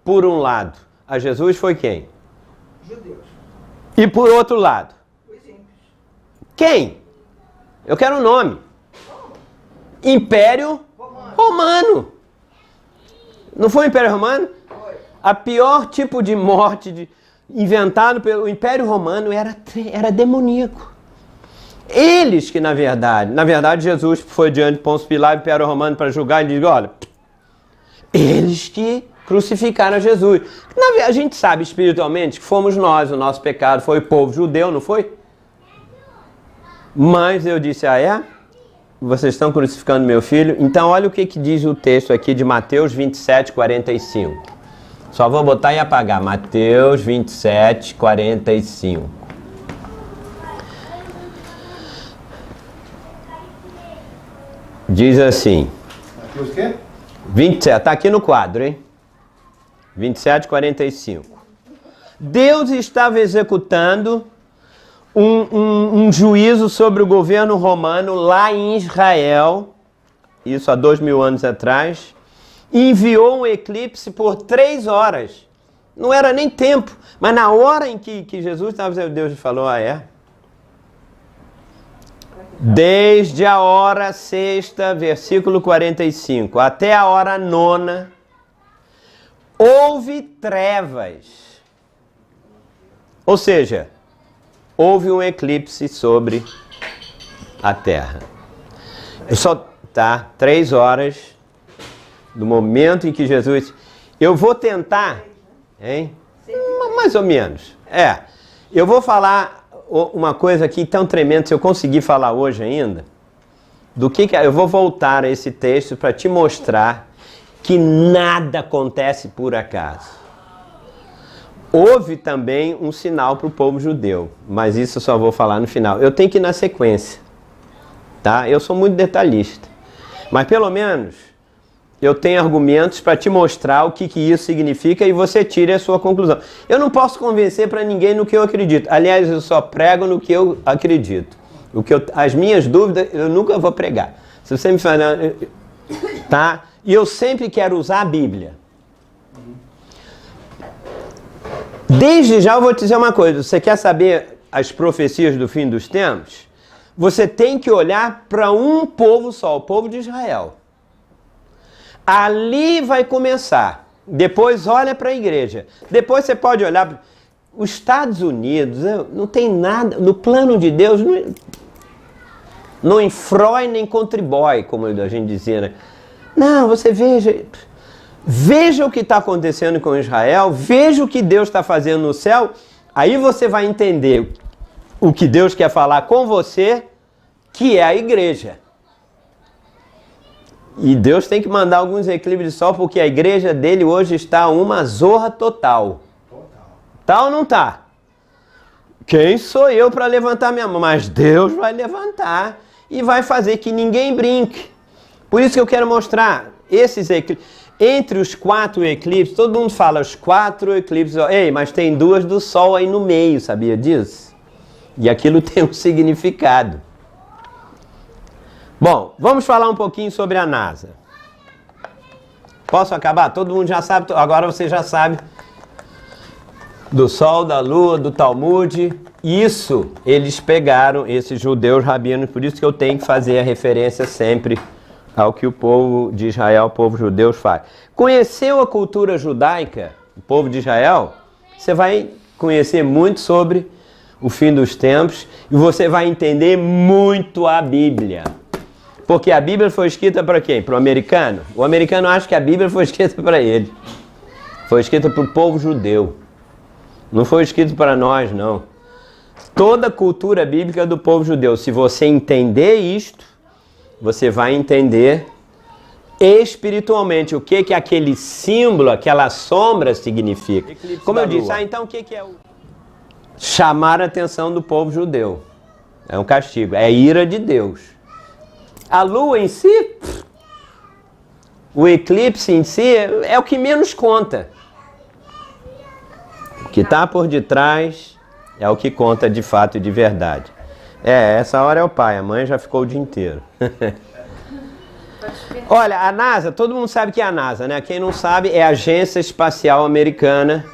por um lado, a Jesus foi quem? Judeus. E por outro lado? Os ímpios. Quem? Eu quero um nome. Império Romano. Não foi o Império Romano? Foi. A pior tipo de morte inventado pelo Império Romano era demoníaco. Eles que, na verdade, Jesus foi diante de Pôncio Pilatos, Império Romano, para julgar e diz, olha, eles que crucificaram Jesus. A gente sabe espiritualmente que fomos nós, o nosso pecado foi o povo judeu, não foi? Mas eu disse, vocês estão crucificando meu filho? Então olha o que diz o texto aqui de Mateus 27, 45. Só vou botar e apagar. Mateus 27, 45. Diz assim. Mateus o quê? 27, está aqui no quadro, hein? 27:45. Deus estava executando um juízo sobre o governo romano lá em Israel, isso há 2000 anos atrás, e enviou um eclipse por 3 horas. Não era nem tempo, mas na hora em que Jesus estava, Deus falou, desde a hora sexta, versículo 45, até a hora nona, houve trevas. Ou seja, houve um eclipse sobre a terra. Tá, 3 horas do momento em que Jesus... Eu vou tentar, hein? Mais ou menos. Eu vou falar uma coisa aqui tão tremenda, se eu conseguir falar hoje ainda, eu vou voltar a esse texto para te mostrar que nada acontece por acaso. Houve também um sinal para o povo judeu, mas isso eu só vou falar no final. Eu tenho que ir na sequência, tá? Eu sou muito detalhista, mas pelo menos eu tenho argumentos para te mostrar o que isso significa e você tire a sua conclusão. Eu não posso convencer para ninguém no que eu acredito. Aliás, eu só prego no que eu acredito. As minhas dúvidas eu nunca vou pregar. Se você me falar, tá? E eu sempre quero usar a Bíblia. Desde já eu vou te dizer uma coisa. Você quer saber as profecias do fim dos tempos? Você tem que olhar para um povo só, o povo de Israel. Ali vai começar. Depois olha para a igreja. Depois você pode olhar para os Estados Unidos. Não tem nada, no plano de Deus, não infrói nem contribui, como a gente dizia, né? Não, você veja o que está acontecendo com Israel, veja o que Deus está fazendo no céu, aí você vai entender o que Deus quer falar com você, que é a igreja. E Deus tem que mandar alguns eclipses de sol, porque a igreja dele hoje está uma zorra total. Tá ou não tá? Quem sou eu para levantar minha mão? Mas Deus vai levantar e vai fazer que ninguém brinque. Por isso que eu quero mostrar esses eclipses. Entre os 4 eclipses, todo mundo fala os 4 eclipses. Ei, mas tem 2 do Sol aí no meio, sabia disso? E aquilo tem um significado. Bom, vamos falar um pouquinho sobre a NASA. Posso acabar? Todo mundo já sabe, agora você já sabe do Sol, da Lua, do Talmud. Isso eles pegaram, esses judeus rabinos, por isso que eu tenho que fazer a referência sempre ao que o povo de Israel, o povo judeu faz. Conheceu a cultura judaica, o povo de Israel? Você vai conhecer muito sobre o fim dos tempos e você vai entender muito a Bíblia. Porque a Bíblia foi escrita para quem? Para o americano? O americano acha que a Bíblia foi escrita para ele. Foi escrita para o povo judeu. Não foi escrita para nós, não. Toda a cultura bíblica do povo judeu. Se você entender isto, você vai entender espiritualmente o que aquele símbolo, aquela sombra significa. Como eu disse, então o que é o... Chamar a atenção do povo judeu. É um castigo, é a ira de Deus. A lua em si, o eclipse em si, é o que menos conta. O que está por detrás é o que conta de fato e de verdade. Essa hora é o pai, a mãe já ficou o dia inteiro. Olha, a NASA, todo mundo sabe que é a NASA, né? Quem não sabe é a Agência Espacial Americana,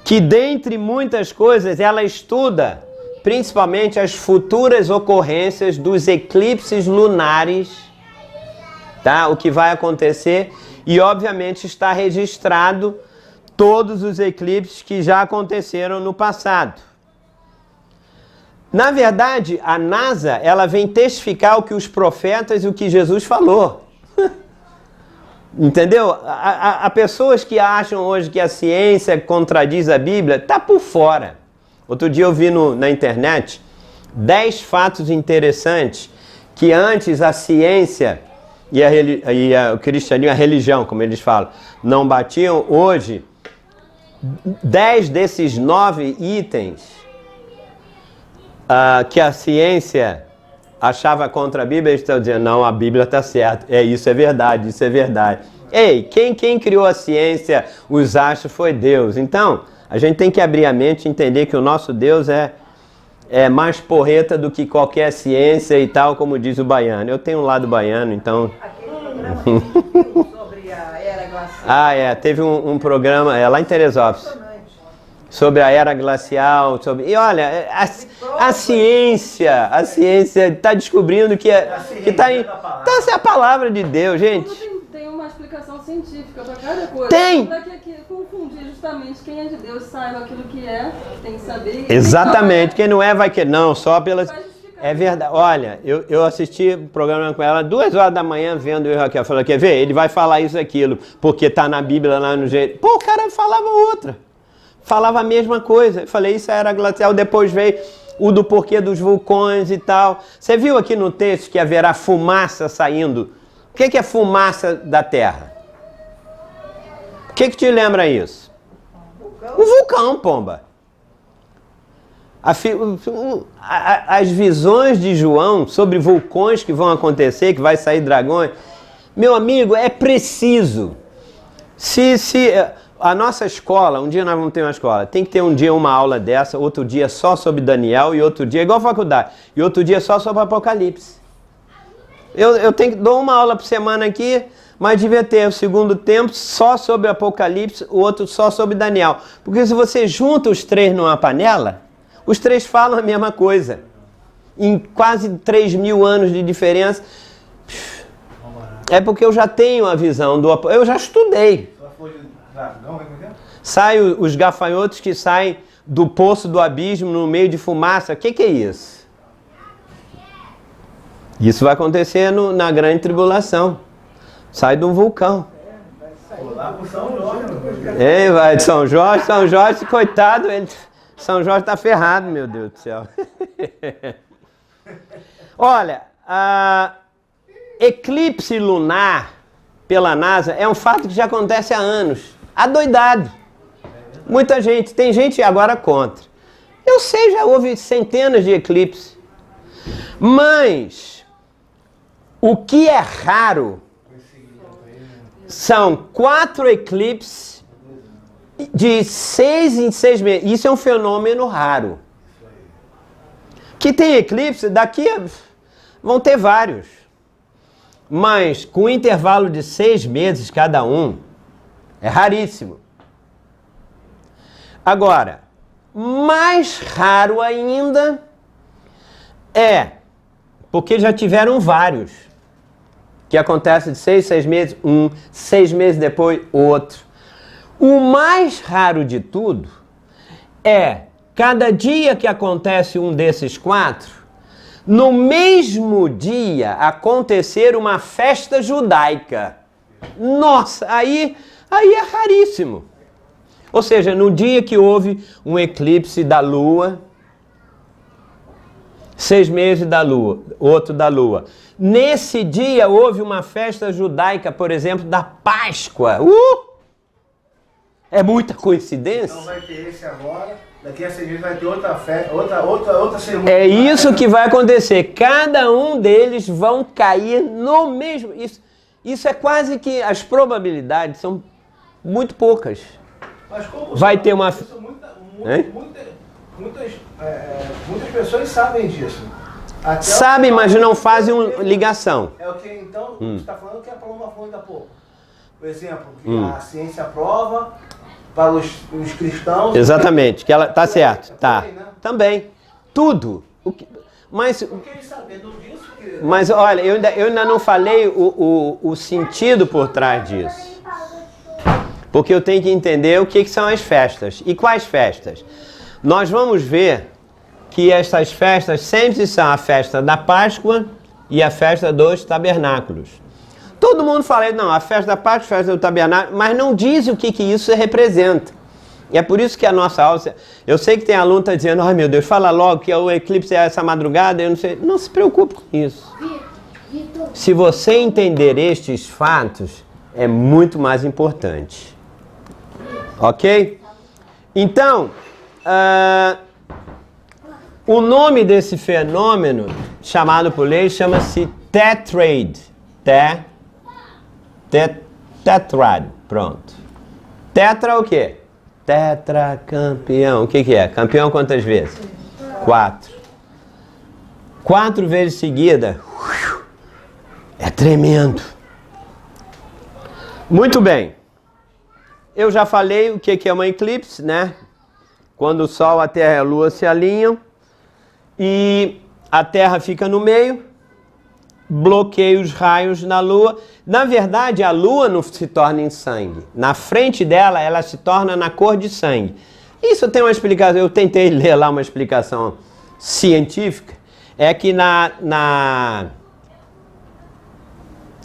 que dentre muitas coisas ela estuda principalmente as futuras ocorrências dos eclipses lunares, tá? O que vai acontecer e obviamente está registrado todos os eclipses que já aconteceram no passado. Na verdade, a NASA, ela vem testificar o que os profetas e o que Jesus falou. Entendeu? Há pessoas que acham hoje que a ciência contradiz a Bíblia, tá por fora. Outro dia eu vi na internet 10 fatos interessantes que antes a ciência e o cristianismo, a religião, como eles falam, não batiam. Hoje, 10 desses 9 itens que a ciência achava contra a Bíblia, eles estão dizendo, não, a Bíblia está certa. Isso é verdade, isso é verdade. Ei, quem criou a ciência, os astros, foi Deus. Então, a gente tem que abrir a mente e entender que o nosso Deus é mais porreta do que qualquer ciência e tal, como diz o baiano. Eu tenho um lado baiano, então... Aquele programa sobre a era glacial. Teve um programa lá em Teresópolis. Sobre a era glacial, e olha, a ciência está descobrindo que está em... Essa é a palavra de Deus, gente. Tem uma explicação científica para cada coisa. Tem! Para que confundir justamente quem é de Deus, saiba aquilo que é, tem que saber. Exatamente, quem não é vai que não, só pelas... É verdade, olha, eu assisti o programa com ela 2 horas da manhã vendo eu e Raquel, falando, quer ver, ele vai falar isso, aquilo, porque está na Bíblia lá no jeito... Pô, o cara falava outra. Falava a mesma coisa. Eu falei, isso era glacial. Depois veio o do porquê dos vulcões e tal. Você viu aqui no texto que haverá fumaça saindo? O que é fumaça da Terra? O que te lembra isso? Um vulcão, pomba. As visões de João sobre vulcões que vão acontecer, que vai sair dragões. Meu amigo, é preciso. A nossa escola, um dia nós vamos ter uma escola, tem que ter um dia uma aula dessa, outro dia só sobre Daniel e outro dia, igual a faculdade, e outro dia só sobre Apocalipse. Eu dou uma aula por semana aqui, mas devia ter o segundo tempo só sobre Apocalipse, o outro só sobre Daniel. Porque se você junta os 3 numa panela, os 3 falam a mesma coisa. Em quase 3.000 anos de diferença. É porque eu já tenho a visão do... Eu já estudei. Saem os gafanhotos que saem do poço do abismo no meio de fumaça. O que é isso? Isso vai acontecer na grande tribulação. Sai de um vulcão. Lá pro São Jorge. Vai de São Jorge, coitado, São Jorge está ferrado, meu Deus do céu. Olha, eclipse lunar pela NASA é um fato que já acontece há anos. Adoidado. Muita gente, tem gente agora contra. Eu sei, já houve centenas de eclipses. Mas o que é raro são 4 eclipses de 6 em 6 meses. Isso é um fenômeno raro. Que tem eclipse, daqui vão ter vários. Mas com intervalo de 6 meses cada um, é raríssimo. Agora, mais raro ainda porque já tiveram vários, que acontece de 6 meses, 6 meses depois, outro. O mais raro de tudo é, cada dia que acontece um desses 4, no mesmo dia acontecer uma festa judaica. Nossa, aí é raríssimo. Ou seja, no dia que houve um eclipse da Lua, 6 meses da Lua, outro da Lua. Nesse dia houve uma festa judaica, por exemplo, da Páscoa. É muita coincidência? Então vai ter esse agora, daqui a 6 meses vai ter outra festa, outra cerimônia. É isso que vai acontecer. Cada um deles vão cair no mesmo... Isso é quase que... As probabilidades são muito poucas. Mas como vai ter uma... Muitas pessoas sabem disso. Sabem, mas não fazem ligação. É o que então você está falando que a Paloma falou ainda há pouco. Por exemplo, que a ciência prova para os cristãos. Exatamente, que ela tá certo. Tá. Também, né? Também. Tudo. Mas Porque sabendo disso que... Mas olha, eu ainda não falei o sentido por trás disso. Porque eu tenho que entender o que são as festas. E quais festas? Nós vamos ver que essas festas sempre são a festa da Páscoa e a festa dos tabernáculos. Todo mundo fala, não, a festa da Páscoa, a festa do tabernáculo, mas não diz o que isso representa. E é por isso que a nossa aula... Eu sei que tem aluno que está dizendo, ai meu Deus, fala logo que o eclipse é essa madrugada, eu não sei. Não se preocupe com isso. Se você entender estes fatos, é muito mais importante. Ok? Então, O nome desse fenômeno, chamado por eles, chama-se tetrade. Tetrad, pronto. Tetra o quê? Tetracampeão. O que é? Campeão quantas vezes? 4. 4 vezes seguida. É tremendo. Muito bem. Eu já falei o que é uma eclipse, né? Quando o Sol, a Terra e a Lua se alinham e a Terra fica no meio, bloqueia os raios na Lua. Na verdade, a Lua não se torna em sangue. Na frente dela, ela se torna na cor de sangue. Isso tem uma explicação, eu tentei ler lá uma explicação científica, é que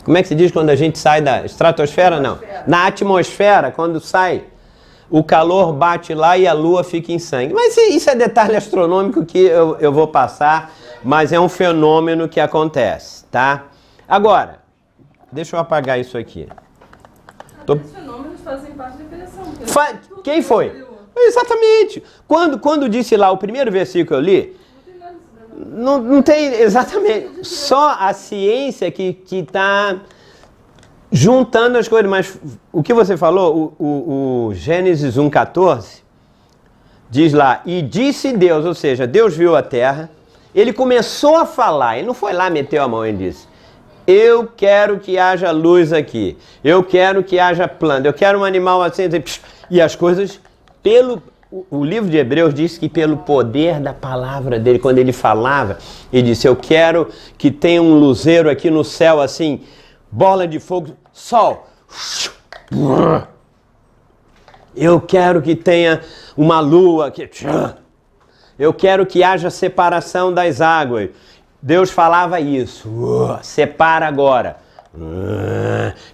como é que se diz quando a gente sai da estratosfera? Não. Na atmosfera, quando sai, o calor bate lá e a Lua fica em sangue. Mas isso é detalhe astronômico que eu vou passar, mas é um fenômeno que acontece, tá? Agora, deixa eu apagar isso aqui. Esses fenômenos fazem parte da criação. Quem foi? Exatamente. Quando disse lá o primeiro versículo que eu li, não tem exatamente. Só a ciência que está juntando as coisas. Mas o que você falou, o Gênesis 1,14, diz lá, e disse Deus, ou seja, Deus viu a terra, ele começou a falar, ele não foi lá, meteu a mão e disse, eu quero que haja luz aqui, eu quero que haja planta, eu quero um animal assim, e as coisas, o livro de Hebreus diz que pelo poder da palavra dele, quando ele falava, ele disse, eu quero que tenha um luzeiro aqui no céu, assim, bola de fogo, sol, eu quero que tenha uma lua, eu quero que haja separação das águas. Deus falava isso, separa agora,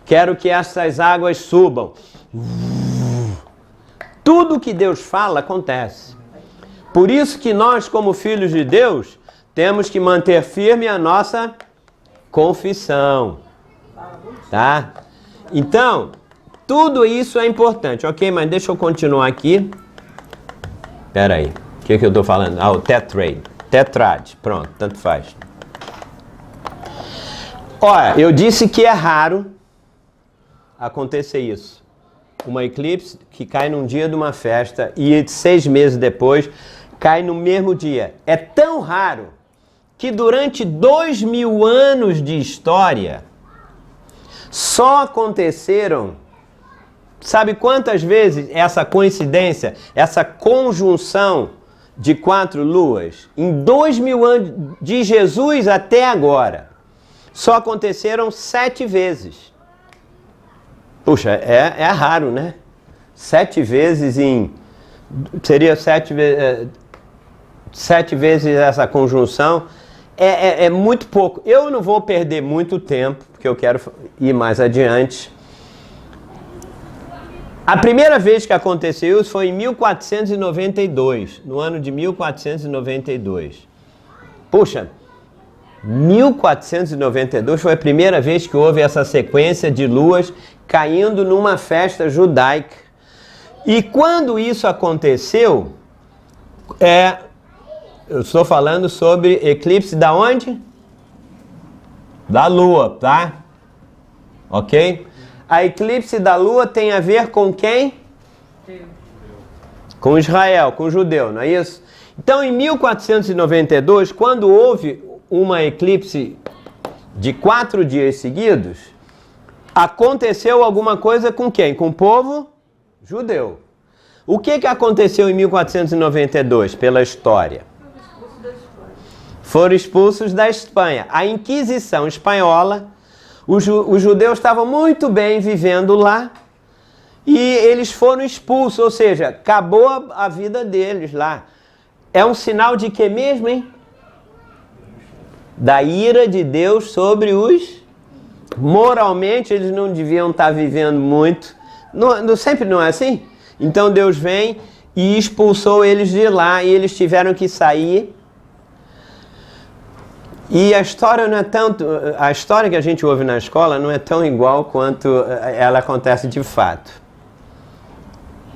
quero que essas águas subam. Tudo que Deus fala acontece. Por isso que nós, como filhos de Deus, temos que manter firme a nossa confissão. Tá? Então, tudo isso é importante, ok? Mas deixa eu continuar aqui. Espera aí, o que eu estou falando? Ah, o tetrad, pronto, tanto faz. Olha, eu disse que é raro acontecer isso. Uma eclipse que cai num dia de uma festa e 6 meses depois cai no mesmo dia. É tão raro que durante 2000 anos de história só aconteceram, sabe quantas vezes essa coincidência, essa conjunção de 4 luas? Em 2000 anos de Jesus até agora, só aconteceram 7 vezes. Puxa, é raro, né? 7 vezes seria 7 vezes essa conjunção. É muito pouco. Eu não vou perder muito tempo, porque eu quero ir mais adiante. A primeira vez que aconteceu isso foi em 1492, no ano de 1492. Puxa, 1492 foi a primeira vez que houve essa sequência de luas caindo numa festa judaica. E quando isso aconteceu, eu estou falando sobre eclipse da onde? Da Lua, tá? Ok? A eclipse da Lua tem a ver com quem? Com Israel, com o judeu, não é isso? Então, em 1492, quando houve uma eclipse de 4 dias seguidos, aconteceu alguma coisa com quem? Com o povo judeu. O que aconteceu em 1492 pela história? Foram expulsos da Espanha. A Inquisição espanhola, os judeus estavam muito bem vivendo lá e eles foram expulsos, ou seja, acabou a vida deles lá. É um sinal de que mesmo, hein? Da ira de Deus sobre os... Moralmente, eles não deviam estar vivendo muito. Sempre não é assim? Então Deus vem e expulsou eles de lá e eles tiveram que sair. E a história não é tanto... A história que a gente ouve na escola não é tão igual quanto ela acontece de fato.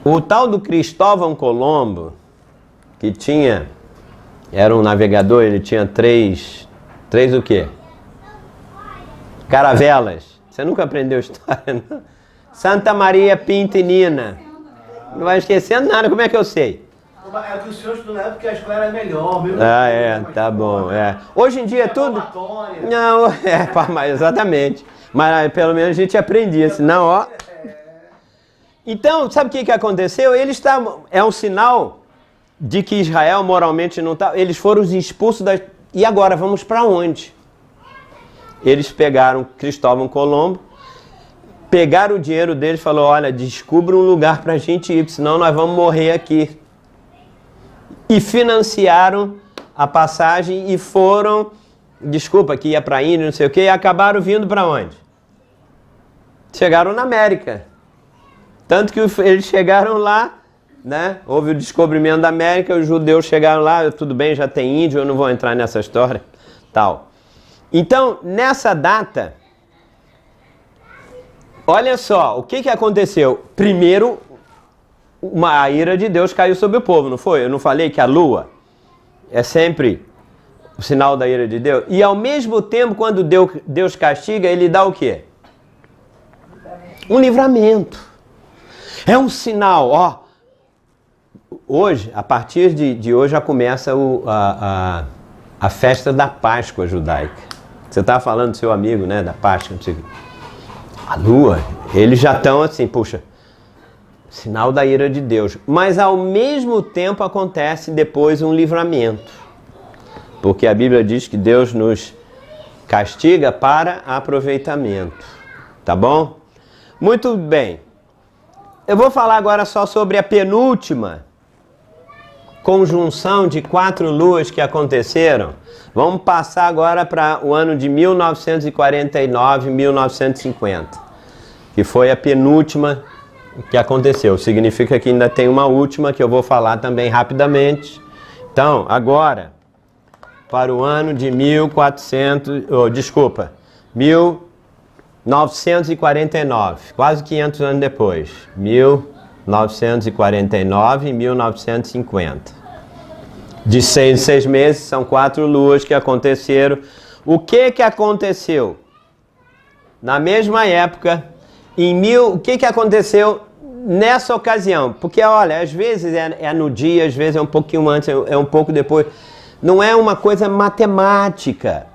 O tal do Cristóvão Colombo, que tinha era um navegador, ele tinha três o quê? Caravelas. Você nunca aprendeu história, não? Santa Maria Pinta e Nina. Não vai esquecendo nada, como é que eu sei? É que o senhor estudou na época que a escola era melhor. Mesmo Tá bom, Hoje em dia é tudo... Não, mas exatamente. Mas pelo menos a gente aprendia, senão, ó... Então, sabe o que aconteceu? Eles estavam... É um sinal de que Israel moralmente não está... Eles foram os expulsos da... E agora, vamos para onde? Eles pegaram Cristóvão Colombo, pegaram o dinheiro deles e falaram, olha, descubra um lugar para a gente ir, senão nós vamos morrer aqui. E financiaram a passagem e foram, que ia para a Índia, não sei o quê, e acabaram vindo para onde? Chegaram na América. Tanto que eles chegaram lá, né? Houve o descobrimento da América, os judeus chegaram lá, tudo bem, já tem índio, eu não vou entrar nessa história, tal. Então, nessa data, olha só, o que aconteceu? Primeiro, a ira de Deus caiu sobre o povo, não foi? Eu não falei que a lua é sempre o sinal da ira de Deus? E ao mesmo tempo, quando Deus castiga, ele dá o quê? Um livramento. É um sinal, ó. Hoje, a partir de hoje, já começa a festa da Páscoa judaica. Você estava falando do seu amigo, né, da Páscoa, não sei o quê. A lua, eles já estão assim, puxa, sinal da ira de Deus. Mas ao mesmo tempo acontece depois um livramento. Porque a Bíblia diz que Deus nos castiga para aproveitamento. Tá bom? Muito bem. Eu vou falar agora só sobre a penúltima conjunção de 4 luas que aconteceram. Vamos passar agora para o ano de 1949, 1950, que foi a penúltima que aconteceu. Significa que ainda tem uma última que eu vou falar também rapidamente. Então, agora, para o ano de 1949, quase 500 anos depois, 1949 e 1950. De 6 em 6 meses, são 4 luas que aconteceram. O que aconteceu? Na mesma época, o que aconteceu nessa ocasião? Porque, olha, às vezes é no dia, às vezes é um pouquinho antes, é um pouco depois. Não é uma coisa matemática.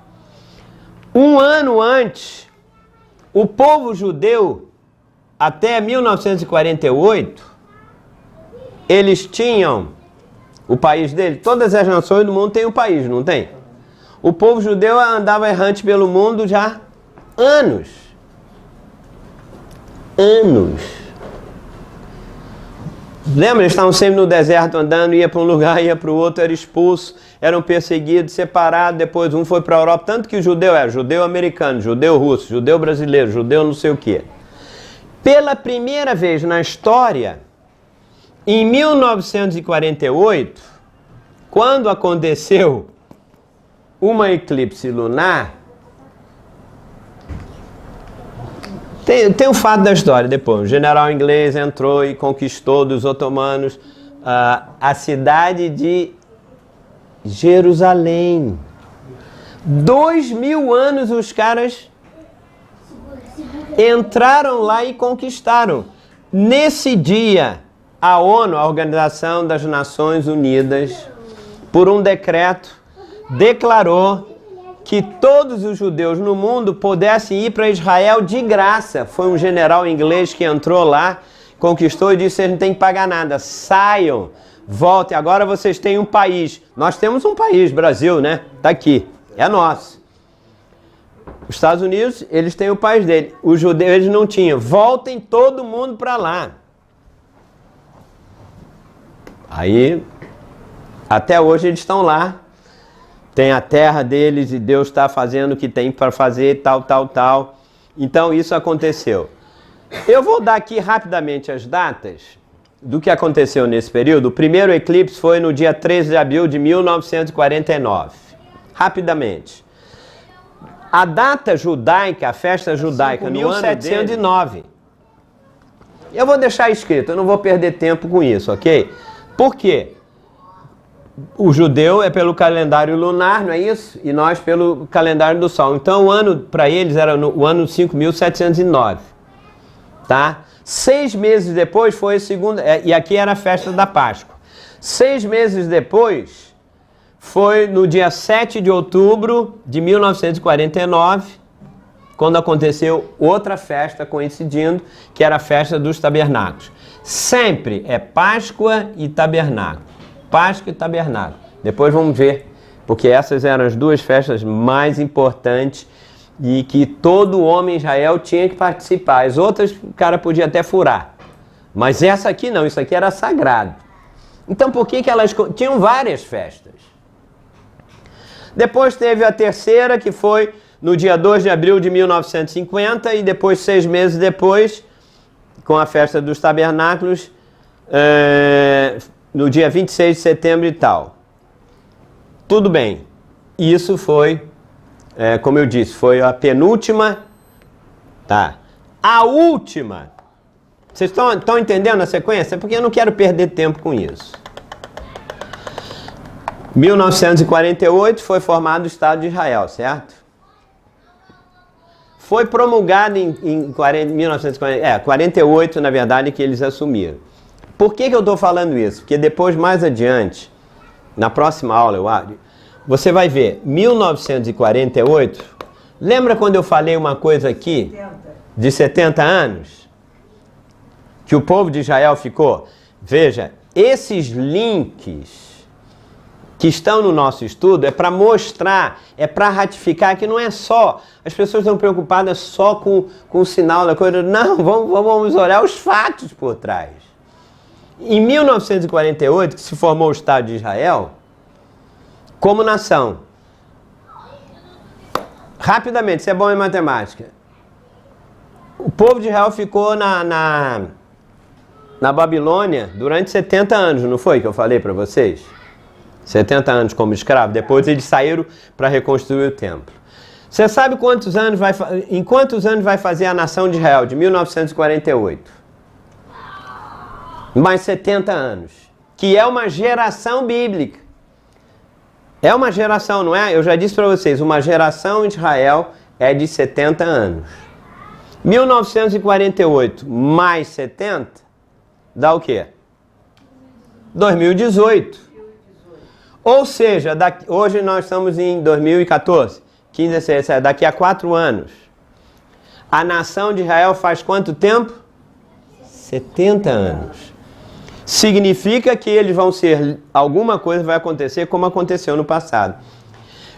Um ano antes, o povo judeu, até 1948, eles tinham o país dele. Todas as nações do mundo têm um país, não tem? O povo judeu andava errante pelo mundo já anos. Lembra? Eles estavam sempre no deserto andando, ia para um lugar, ia para o outro, era expulso, eram perseguidos, separados, depois um foi para a Europa. Tanto que o judeu era judeu americano, judeu russo, judeu brasileiro, judeu não sei o quê. Pela primeira vez na história, em 1948, quando aconteceu uma eclipse lunar, tem um fato da história depois. O general inglês entrou e conquistou dos otomanos a cidade de Jerusalém. 2000 anos os caras entraram lá e conquistaram. Nesse dia, a ONU, a Organização das Nações Unidas, por um decreto, declarou que todos os judeus no mundo pudessem ir para Israel de graça. Foi um general inglês que entrou lá, conquistou e disse: vocês não têm que pagar nada, saiam, voltem, agora vocês têm um país. Nós temos um país, Brasil, né? Está aqui, é nosso. Os Estados Unidos, eles têm o país dele. Os judeus, eles não tinham. Voltem todo mundo para lá. Aí, até hoje eles estão lá, tem a terra deles e Deus está fazendo o que tem para fazer, tal. Então isso aconteceu. Eu vou dar aqui rapidamente as datas do que aconteceu nesse período. O primeiro eclipse foi no dia 13 de abril de 1949. Rapidamente. A data judaica, a festa judaica, no 1709. Eu vou deixar escrito, eu não vou perder tempo com isso, ok? Por quê? o judeu é pelo calendário lunar, não é isso? E nós pelo calendário do sol. Então o ano para eles era o ano 5.709, tá? 6 meses depois foi a segunda, e aqui era a festa da Páscoa. 6 meses depois foi no dia 7 de outubro de 1949, quando aconteceu outra festa coincidindo, que era a festa dos tabernáculos. Sempre é Páscoa e tabernáculo. Páscoa e tabernáculo. Depois vamos ver, porque essas eram as duas festas mais importantes e que todo homem em Israel tinha que participar. As outras o cara podia até furar. Mas essa aqui não, isso aqui era sagrado. Então por que elas tinham várias festas? Depois teve a terceira, que foi no dia 2 de abril de 1950, e depois, 6 meses depois, com a festa dos tabernáculos, no dia 26 de setembro e tal. Tudo bem. Isso foi, como eu disse, foi a penúltima, tá? A última. Vocês estão entendendo a sequência? Porque eu não quero perder tempo com isso. 1948 foi formado o Estado de Israel, certo? Foi promulgado em 1948, na verdade, que eles assumiram. Por que eu estou falando isso? Porque depois, mais adiante, na próxima aula, você vai ver, 1948, lembra quando eu falei uma coisa aqui, de 70 anos? Que o povo de Israel ficou? Veja, esses links que estão no nosso estudo é para mostrar, é para ratificar que não é só, as pessoas estão preocupadas só com o sinal da coisa, não, vamos olhar os fatos por trás. Em 1948, que se formou o Estado de Israel, como nação, rapidamente, isso é bom em matemática, o povo de Israel ficou na Babilônia durante 70 anos, não foi que eu falei para vocês? 70 anos como escravo, depois eles saíram para reconstruir o templo. Você sabe em quantos anos vai fazer a nação de Israel, de 1948? Mais 70 anos, que é uma geração bíblica. É uma geração, não é? Eu já disse para vocês, uma geração em Israel é de 70 anos. 1948 mais 70 dá o quê? 2018. Ou seja, hoje nós estamos em 2014, 15, 16, daqui a 4 anos. A nação de Israel faz quanto tempo? 70 anos. Significa que eles vão ser, alguma coisa vai acontecer como aconteceu no passado.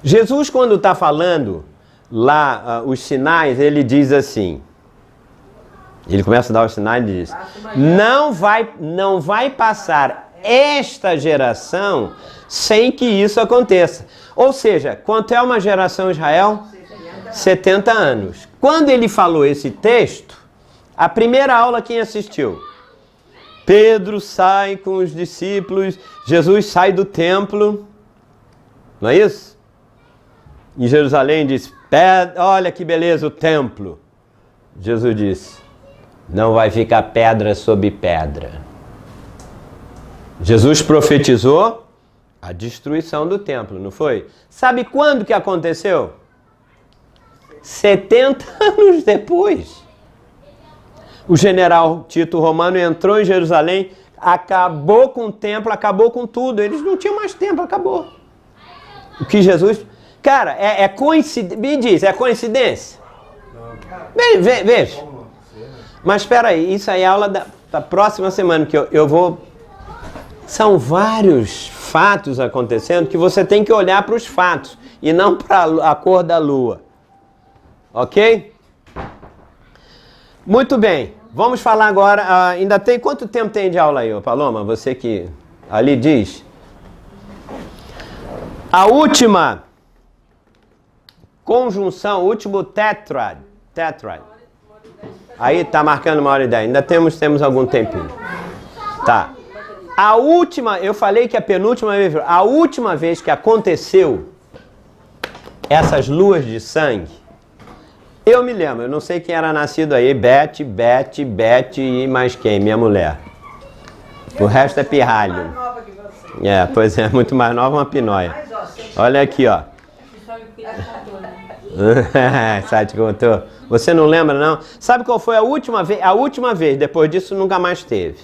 Jesus, quando está falando lá os sinais, ele diz assim, ele começa a dar os sinais e diz, não vai passar esta geração sem que isso aconteça. Ou seja, quanto é uma geração Israel? 70 anos. Quando ele falou esse texto, a primeira aula quem assistiu? Pedro sai com os discípulos, Jesus sai do templo, não é isso? Em Jerusalém diz, olha que beleza o templo. Jesus disse, não vai ficar pedra sobre pedra. Jesus profetizou a destruição do templo, não foi? Sabe quando que aconteceu? 70 anos depois. O general Tito Romano entrou em Jerusalém, acabou com o templo, acabou com tudo. Eles não tinham mais templo, acabou. O que Jesus... Cara, é coincidência. Me diz, é coincidência? Veja. Mas espera aí, isso aí é aula da próxima semana, que eu vou... São vários fatos acontecendo que você tem que olhar para os fatos e não para a cor da lua. Ok? Muito bem. Vamos falar agora. Ainda tem. Quanto tempo tem de aula aí, Paloma? Você que ali diz. A última conjunção, o último tetrad. Aí tá marcando 1h10. Ainda temos algum tempinho. Tá. A última, eu falei que a penúltima vez, a última vez que aconteceu essas luas de sangue, eu me lembro, eu não sei quem era nascido aí, Beth e mais quem? Minha mulher. O resto é pirralho. É, pois é, muito mais nova uma pinóia. Mas, ó, você Olha aqui, ó. Sai, te contou. Você não lembra, não? Sabe qual foi a última vez? A última vez, depois disso nunca mais teve.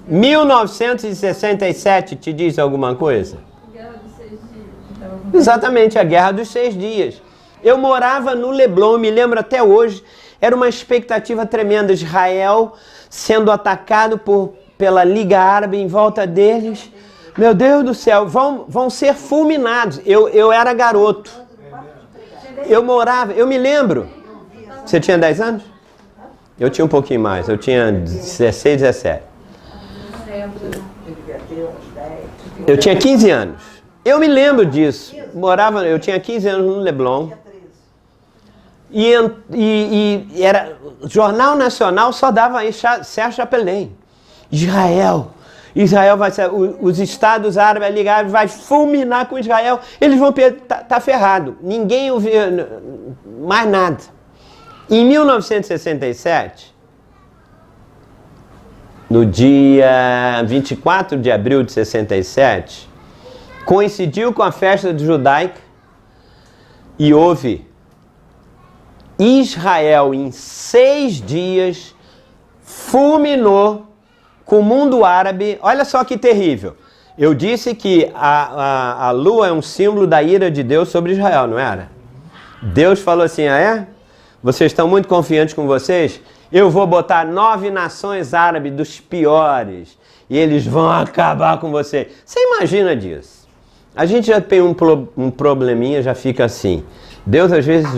1967, te diz alguma coisa? Guerra dos 6 dias. Exatamente, a Guerra dos 6 Dias. Eu morava no Leblon, me lembro até hoje, era uma expectativa tremenda. Israel sendo atacado pela Liga Árabe em volta deles. Meu Deus do céu, vão ser fulminados. Eu era garoto. Eu morava, eu me lembro. Você tinha 10 anos? Eu tinha um pouquinho mais, eu tinha 16, 17. Eu tinha 15 anos. Eu me lembro disso. Eu tinha 15 anos no Leblon. E era Jornal Nacional só dava aí Sérgio Chapelain. Israel vai ser, os Estados Árabes Ligados vai fulminar com Israel. Eles vão tá ferrado. Ninguém ouviu mais nada. Em 1967, no dia 24 de abril de 67, coincidiu com a festa judaica e houve Israel em 6 dias fulminou com o mundo árabe. Olha só que terrível. Eu disse que a lua é um símbolo da ira de Deus sobre Israel, não era? Deus falou assim, vocês estão muito confiantes com vocês? Eu vou botar 9 nações árabes dos piores e eles vão acabar com vocês. Você imagina disso? A gente já tem um probleminha, já fica assim. Deus às vezes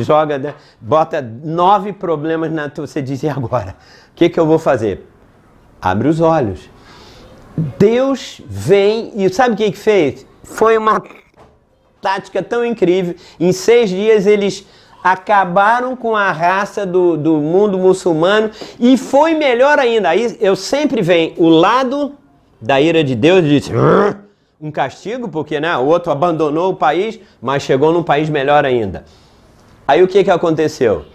bota 9 problemas na tua. Você diz, e agora? O que eu vou fazer? Abre os olhos. Deus vem e sabe o que fez? Foi uma tática tão incrível. Em 6 dias eles acabaram com a raça do mundo muçulmano e foi melhor ainda. Aí eu sempre venho o lado da ira de Deus e disse um castigo, porque o outro abandonou o país, mas chegou num país melhor ainda. Aí o que aconteceu?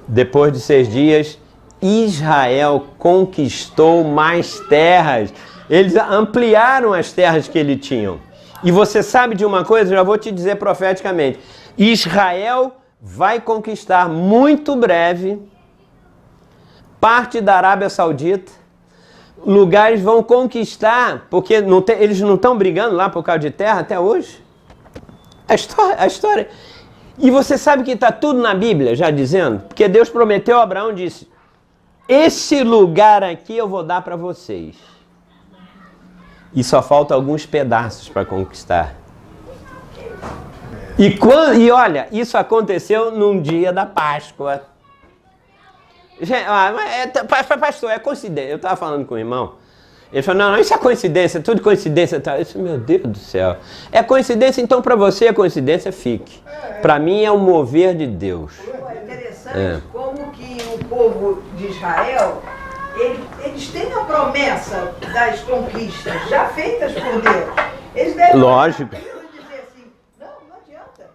Depois de 6 dias, Israel conquistou mais terras. Eles ampliaram as terras que eles tinham. E você sabe de uma coisa? Eu já vou te dizer profeticamente. Israel vai conquistar muito breve parte da Arábia Saudita. Lugares vão conquistar, porque eles não estão brigando lá por causa de terra até hoje. A história. E você sabe que está tudo na Bíblia já dizendo? Porque Deus prometeu a Abraão, disse, esse lugar aqui eu vou dar para vocês. E só falta alguns pedaços para conquistar. E olha, isso aconteceu num dia da Páscoa. Pastor, é coincidência. Eu estava falando com o irmão. Ele falou, não, isso é coincidência, tudo coincidência. Eu disse, meu Deus do céu. É coincidência, então para você é coincidência, fique. Para mim é um mover de Deus. É interessante como que o povo de Israel, eles têm a promessa das conquistas já feitas por Deus. Eles devem lógico. Dizer assim, não adianta,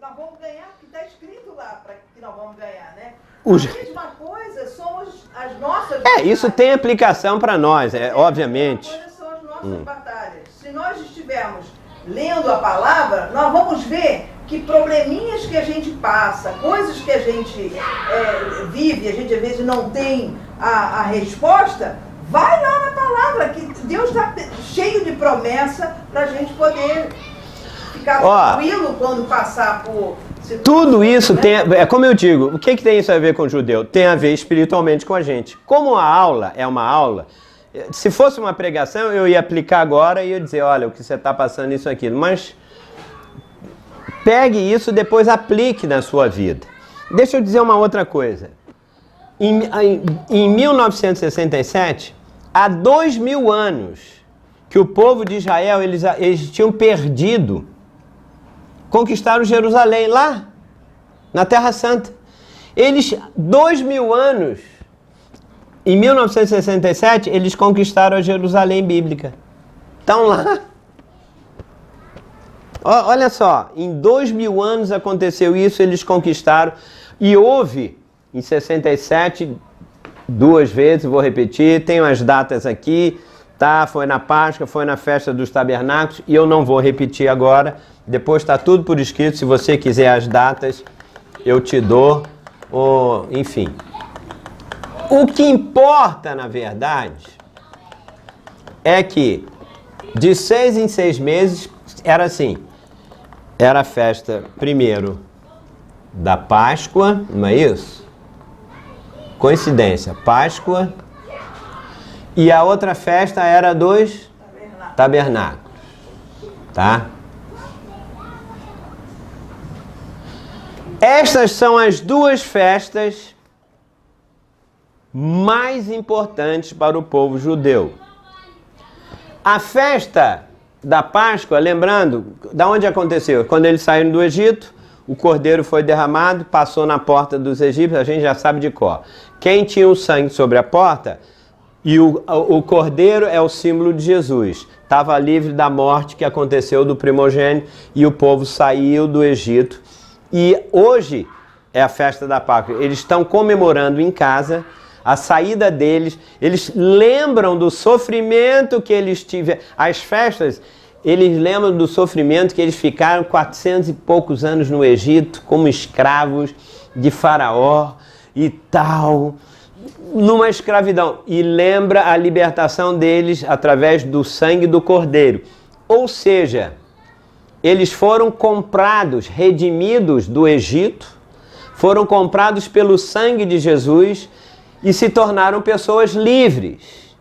nós vamos ganhar, porque está escrito lá para que nós vamos ganhar, né? A mesma coisa somos as nossas batalhas. Isso tem aplicação para nós, obviamente. A mesma coisa são as nossas batalhas. Se nós estivermos lendo a palavra, nós vamos ver que probleminhas que a gente passa, coisas que a gente vive, a gente às vezes não tem a resposta, vai lá na palavra, que Deus está cheio de promessa para a gente poder ficar tranquilo quando passar por... Tudo isso tem, como eu digo, o que tem isso a ver com o judeu? Tem a ver espiritualmente com a gente. Como a aula é uma aula, se fosse uma pregação, eu ia aplicar agora e ia dizer, olha, o que você está passando, isso, aquilo. Mas pegue isso e depois aplique na sua vida. Deixa eu dizer uma outra coisa. Em 1967, há 2000 anos que o povo de Israel, eles tinham perdido, conquistaram Jerusalém lá, na Terra Santa. Eles, 2000 anos, em 1967, eles conquistaram a Jerusalém bíblica. Estão lá. Olha só, em 2000 anos aconteceu isso, eles conquistaram. E houve, em 67, 2 vezes, vou repetir, tenho as datas aqui, tá? Foi na Páscoa, foi na festa dos tabernáculos, e eu não vou repetir agora. Depois está tudo por escrito, se você quiser as datas, eu te dou, enfim. O que importa, na verdade, é que de 6 em 6 meses era assim, era a festa primeiro da Páscoa, não é isso? Coincidência, Páscoa, e a outra festa era dos tabernáculos, tá? Estas são as duas festas mais importantes para o povo judeu. A festa da Páscoa, lembrando, da onde aconteceu? Quando eles saíram do Egito, o cordeiro foi derramado, passou na porta dos egípcios, a gente já sabe de cor. Quem tinha o sangue sobre a porta, e o cordeiro é o símbolo de Jesus. Estava livre da morte que aconteceu do primogênito, e o povo saiu do Egito. E hoje é a festa da Páscoa. Eles estão comemorando em casa a saída deles. Eles lembram do sofrimento que eles tiveram. As festas, eles lembram do sofrimento que eles ficaram 400 e poucos anos no Egito, como escravos de Faraó e tal, numa escravidão. E lembra a libertação deles através do sangue do cordeiro. Ou seja, eles foram comprados, redimidos do Egito, foram comprados pelo sangue de Jesus e se tornaram pessoas livres.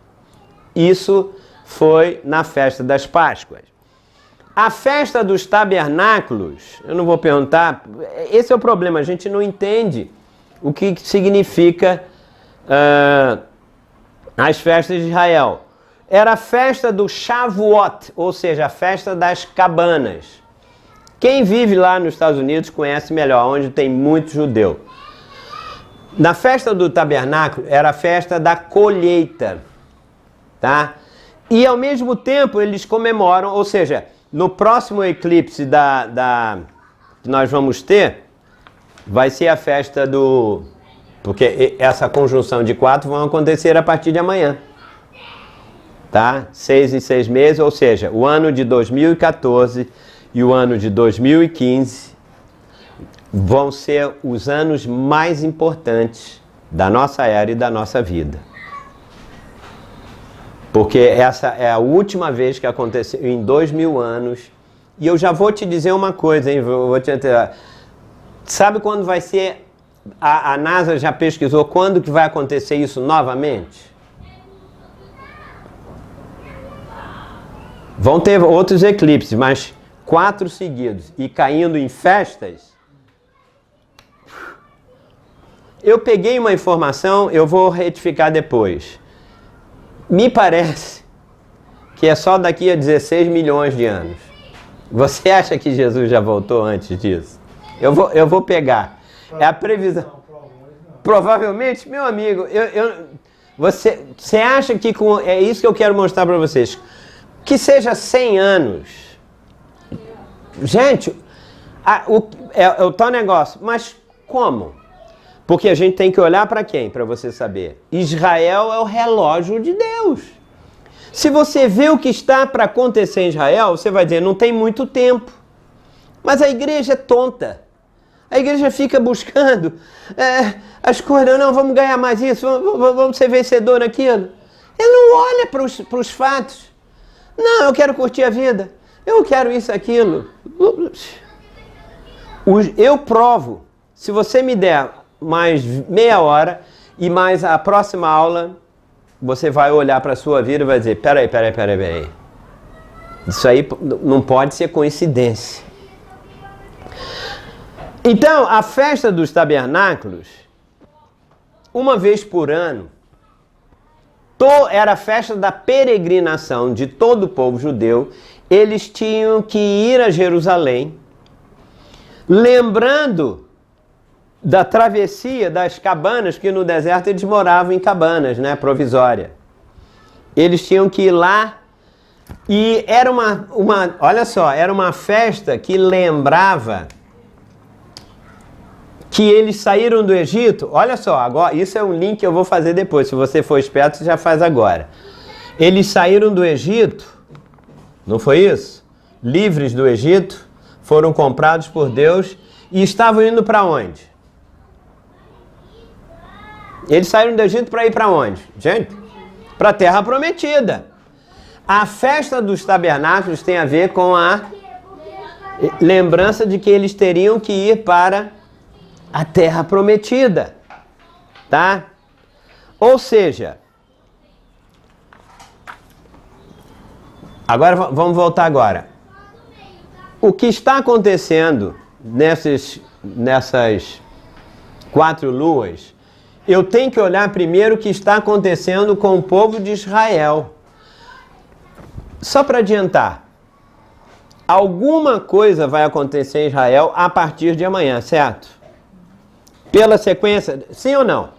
Isso foi na festa das Páscoas. A festa dos tabernáculos, eu não vou perguntar, esse é o problema, a gente não entende o que significa as festas de Israel. Era a festa do Shavuot, ou seja, a festa das cabanas. Quem vive lá nos Estados Unidos conhece melhor, onde tem muito judeu. Na festa do tabernáculo era a festa da colheita, tá? E ao mesmo tempo eles comemoram, ou seja, no próximo eclipse que nós vamos ter, vai ser a festa do... Porque essa conjunção de 4 vão acontecer a partir de amanhã. Tá? 6 em 6 meses, ou seja, o ano de 2014 e o ano de 2015 vão ser os anos mais importantes da nossa era e da nossa vida. Porque essa é a última vez que aconteceu em 2000 anos. E eu já vou te dizer uma coisa, hein? Sabe quando vai ser... A NASA já pesquisou quando que vai acontecer isso novamente? Vão ter outros eclipses, mas 4 seguidos e caindo em festas. Eu peguei uma informação, eu vou retificar depois. Me parece que é só daqui a 16 milhões de anos. Você acha que Jesus já voltou antes disso? Eu vou pegar. É a previsão. Provavelmente, meu amigo, você acha que é isso que eu quero mostrar para vocês. Que seja 100 anos. Gente, é o tal negócio. Mas como? Porque a gente tem que olhar para quem? Para você saber. Israel é o relógio de Deus. Se você vê o que está para acontecer em Israel, você vai dizer, não tem muito tempo. Mas a igreja é tonta. A igreja fica buscando as coisas, não, vamos ganhar mais isso, vamos ser vencedor naquilo. Ele não olha para os fatos. Não, eu quero curtir a vida. Eu quero isso, aquilo. Eu provo. Se você me der mais meia hora e mais a próxima aula, você vai olhar para a sua vida e vai dizer, peraí. Isso aí não pode ser coincidência. Então, a festa dos tabernáculos, uma vez por ano, era a festa da peregrinação de todo o povo judeu. Eles tinham que ir a Jerusalém, lembrando da travessia das cabanas, que no deserto eles moravam em cabanas, né, provisória. Eles tinham que ir lá e era olha só, era uma festa que lembrava que eles saíram do Egito. Olha só, agora isso é um link que eu vou fazer depois. Se você for esperto, você já faz agora. Eles saíram do Egito, não foi isso? Livres do Egito, foram comprados por Deus e estavam indo para onde? Eles saíram do Egito para ir para onde? Gente, para a Terra Prometida. A festa dos tabernáculos tem a ver com a lembrança de que eles teriam que ir para a Terra Prometida, tá? Ou seja, agora vamos voltar agora. O que está acontecendo nessas 4 luas, eu tenho que olhar primeiro o que está acontecendo com o povo de Israel. Só para adiantar, alguma coisa vai acontecer em Israel a partir de amanhã, certo? Pela sequência, sim ou não?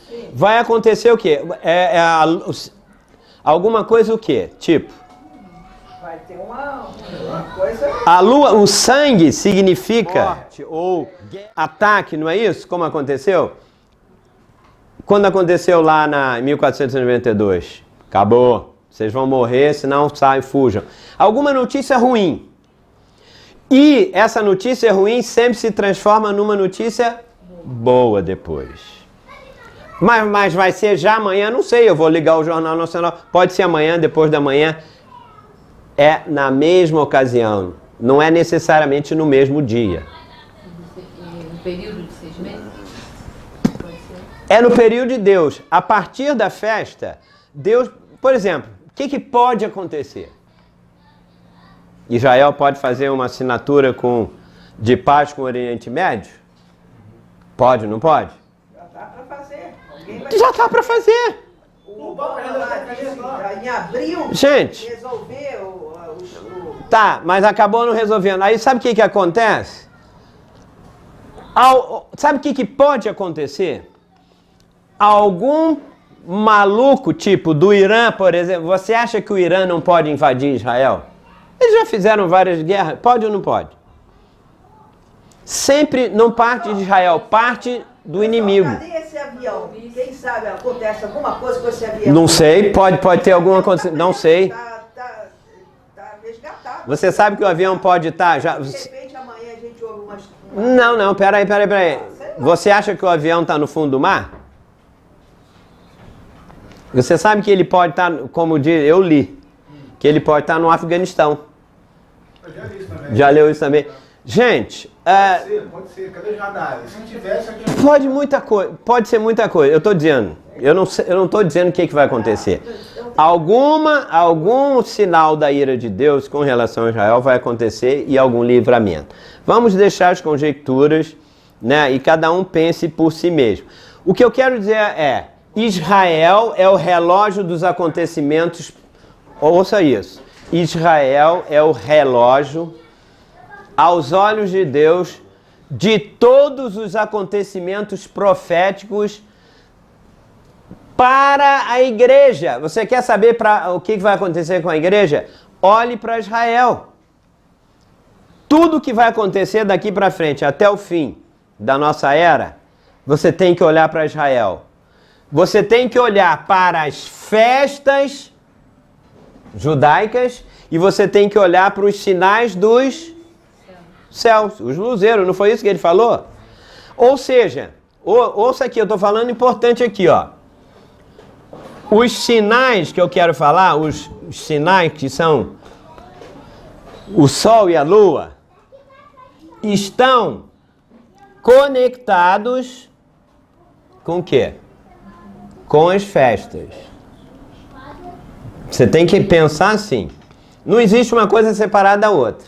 Sim. Vai acontecer o quê? Alguma coisa o quê? Tipo? Vai ter uma coisa... A lua, o sangue significa morte ou ataque, não é isso? Como aconteceu? Quando aconteceu lá em 1492? Acabou. Vocês vão morrer, senão saem, fujam. Alguma notícia ruim. E essa notícia ruim sempre se transforma numa notícia boa depois. Mas vai ser já amanhã? Não sei, eu vou ligar o Jornal Nacional. Pode ser amanhã, depois da manhã. É na mesma ocasião. Não é necessariamente no mesmo dia. No período de 6 meses? É no período de Deus. A partir da festa, Deus... Por exemplo, o que pode acontecer? Israel pode fazer uma assinatura de paz com o Oriente Médio? Pode, não pode? Já está para fazer. Já está para fazer. O Obama em abril, gente, resolver Tá, mas acabou não resolvendo. Aí sabe o que acontece? Sabe o que pode acontecer? Algum maluco tipo do Irã, por exemplo, você acha que o Irã não pode invadir Israel? Eles já fizeram várias guerras, pode ou não pode? Sempre não parte de Israel, parte do inimigo. Cadê esse avião? Quem sabe acontece alguma coisa com esse avião? Não sei, pode ter alguma coisa, não sei. Tá resgatado. Você sabe que o avião pode estar já... De repente amanhã a gente ouve umas... Não, peraí. Você acha que o avião está no fundo do mar? Você sabe que ele pode estar, como eu li, que ele pode estar no Afeganistão. Eu já li isso também. Já leu isso também? Gente... Pode ser. Cadê os radares? Se tivesse aqui... Pode ser muita coisa. Eu estou dizendo. Eu não estou dizendo o que vai acontecer. Algum sinal da ira de Deus com relação a Israel vai acontecer e algum livramento. Vamos deixar as conjecturas, né? E cada um pense por si mesmo. O que eu quero dizer é... Israel é o relógio dos acontecimentos. Ouça isso. Israel é o relógio, aos olhos de Deus, de todos os acontecimentos proféticos para a igreja. Você quer saber o que vai acontecer com a igreja? Olhe para Israel. Tudo que vai acontecer daqui para frente, até o fim da nossa era, você tem que olhar para Israel. Você tem que olhar para as festas judaicas e você tem que olhar para os sinais dos céus, os luzeiros, não foi isso que ele falou? Ou seja, ouça aqui, eu estou falando importante aqui, ó. Os sinais que eu quero falar, os sinais que são o sol e a lua, estão conectados com o quê? Com as festas. Você tem que pensar assim. Não existe uma coisa separada da outra.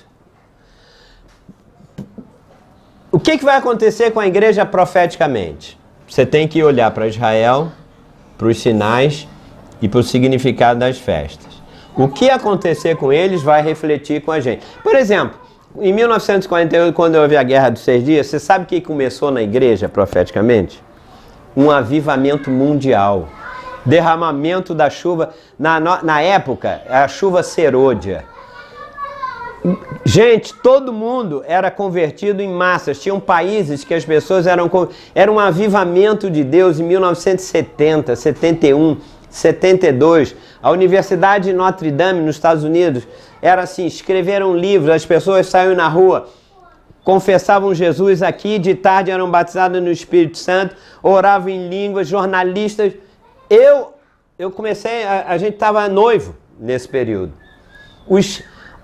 O que vai acontecer com a igreja profeticamente? Você tem que olhar para Israel, para os sinais e para o significado das festas. O que acontecer com eles vai refletir com a gente. Por exemplo, em 1948, quando houve a Guerra dos 6 Dias, você sabe o que começou na igreja profeticamente? Um avivamento mundial. Derramamento da chuva. Na época, a chuva serôdia. Gente, todo mundo era convertido em massas. Tinham países que as pessoas era um avivamento de Deus em 1970, 71. 72, a Universidade de Notre Dame, nos Estados Unidos, era assim, escreveram livros, as pessoas saíam na rua, confessavam Jesus aqui, de tarde eram batizados no Espírito Santo, oravam em línguas, jornalistas. Eu comecei, a gente estava noivo nesse período.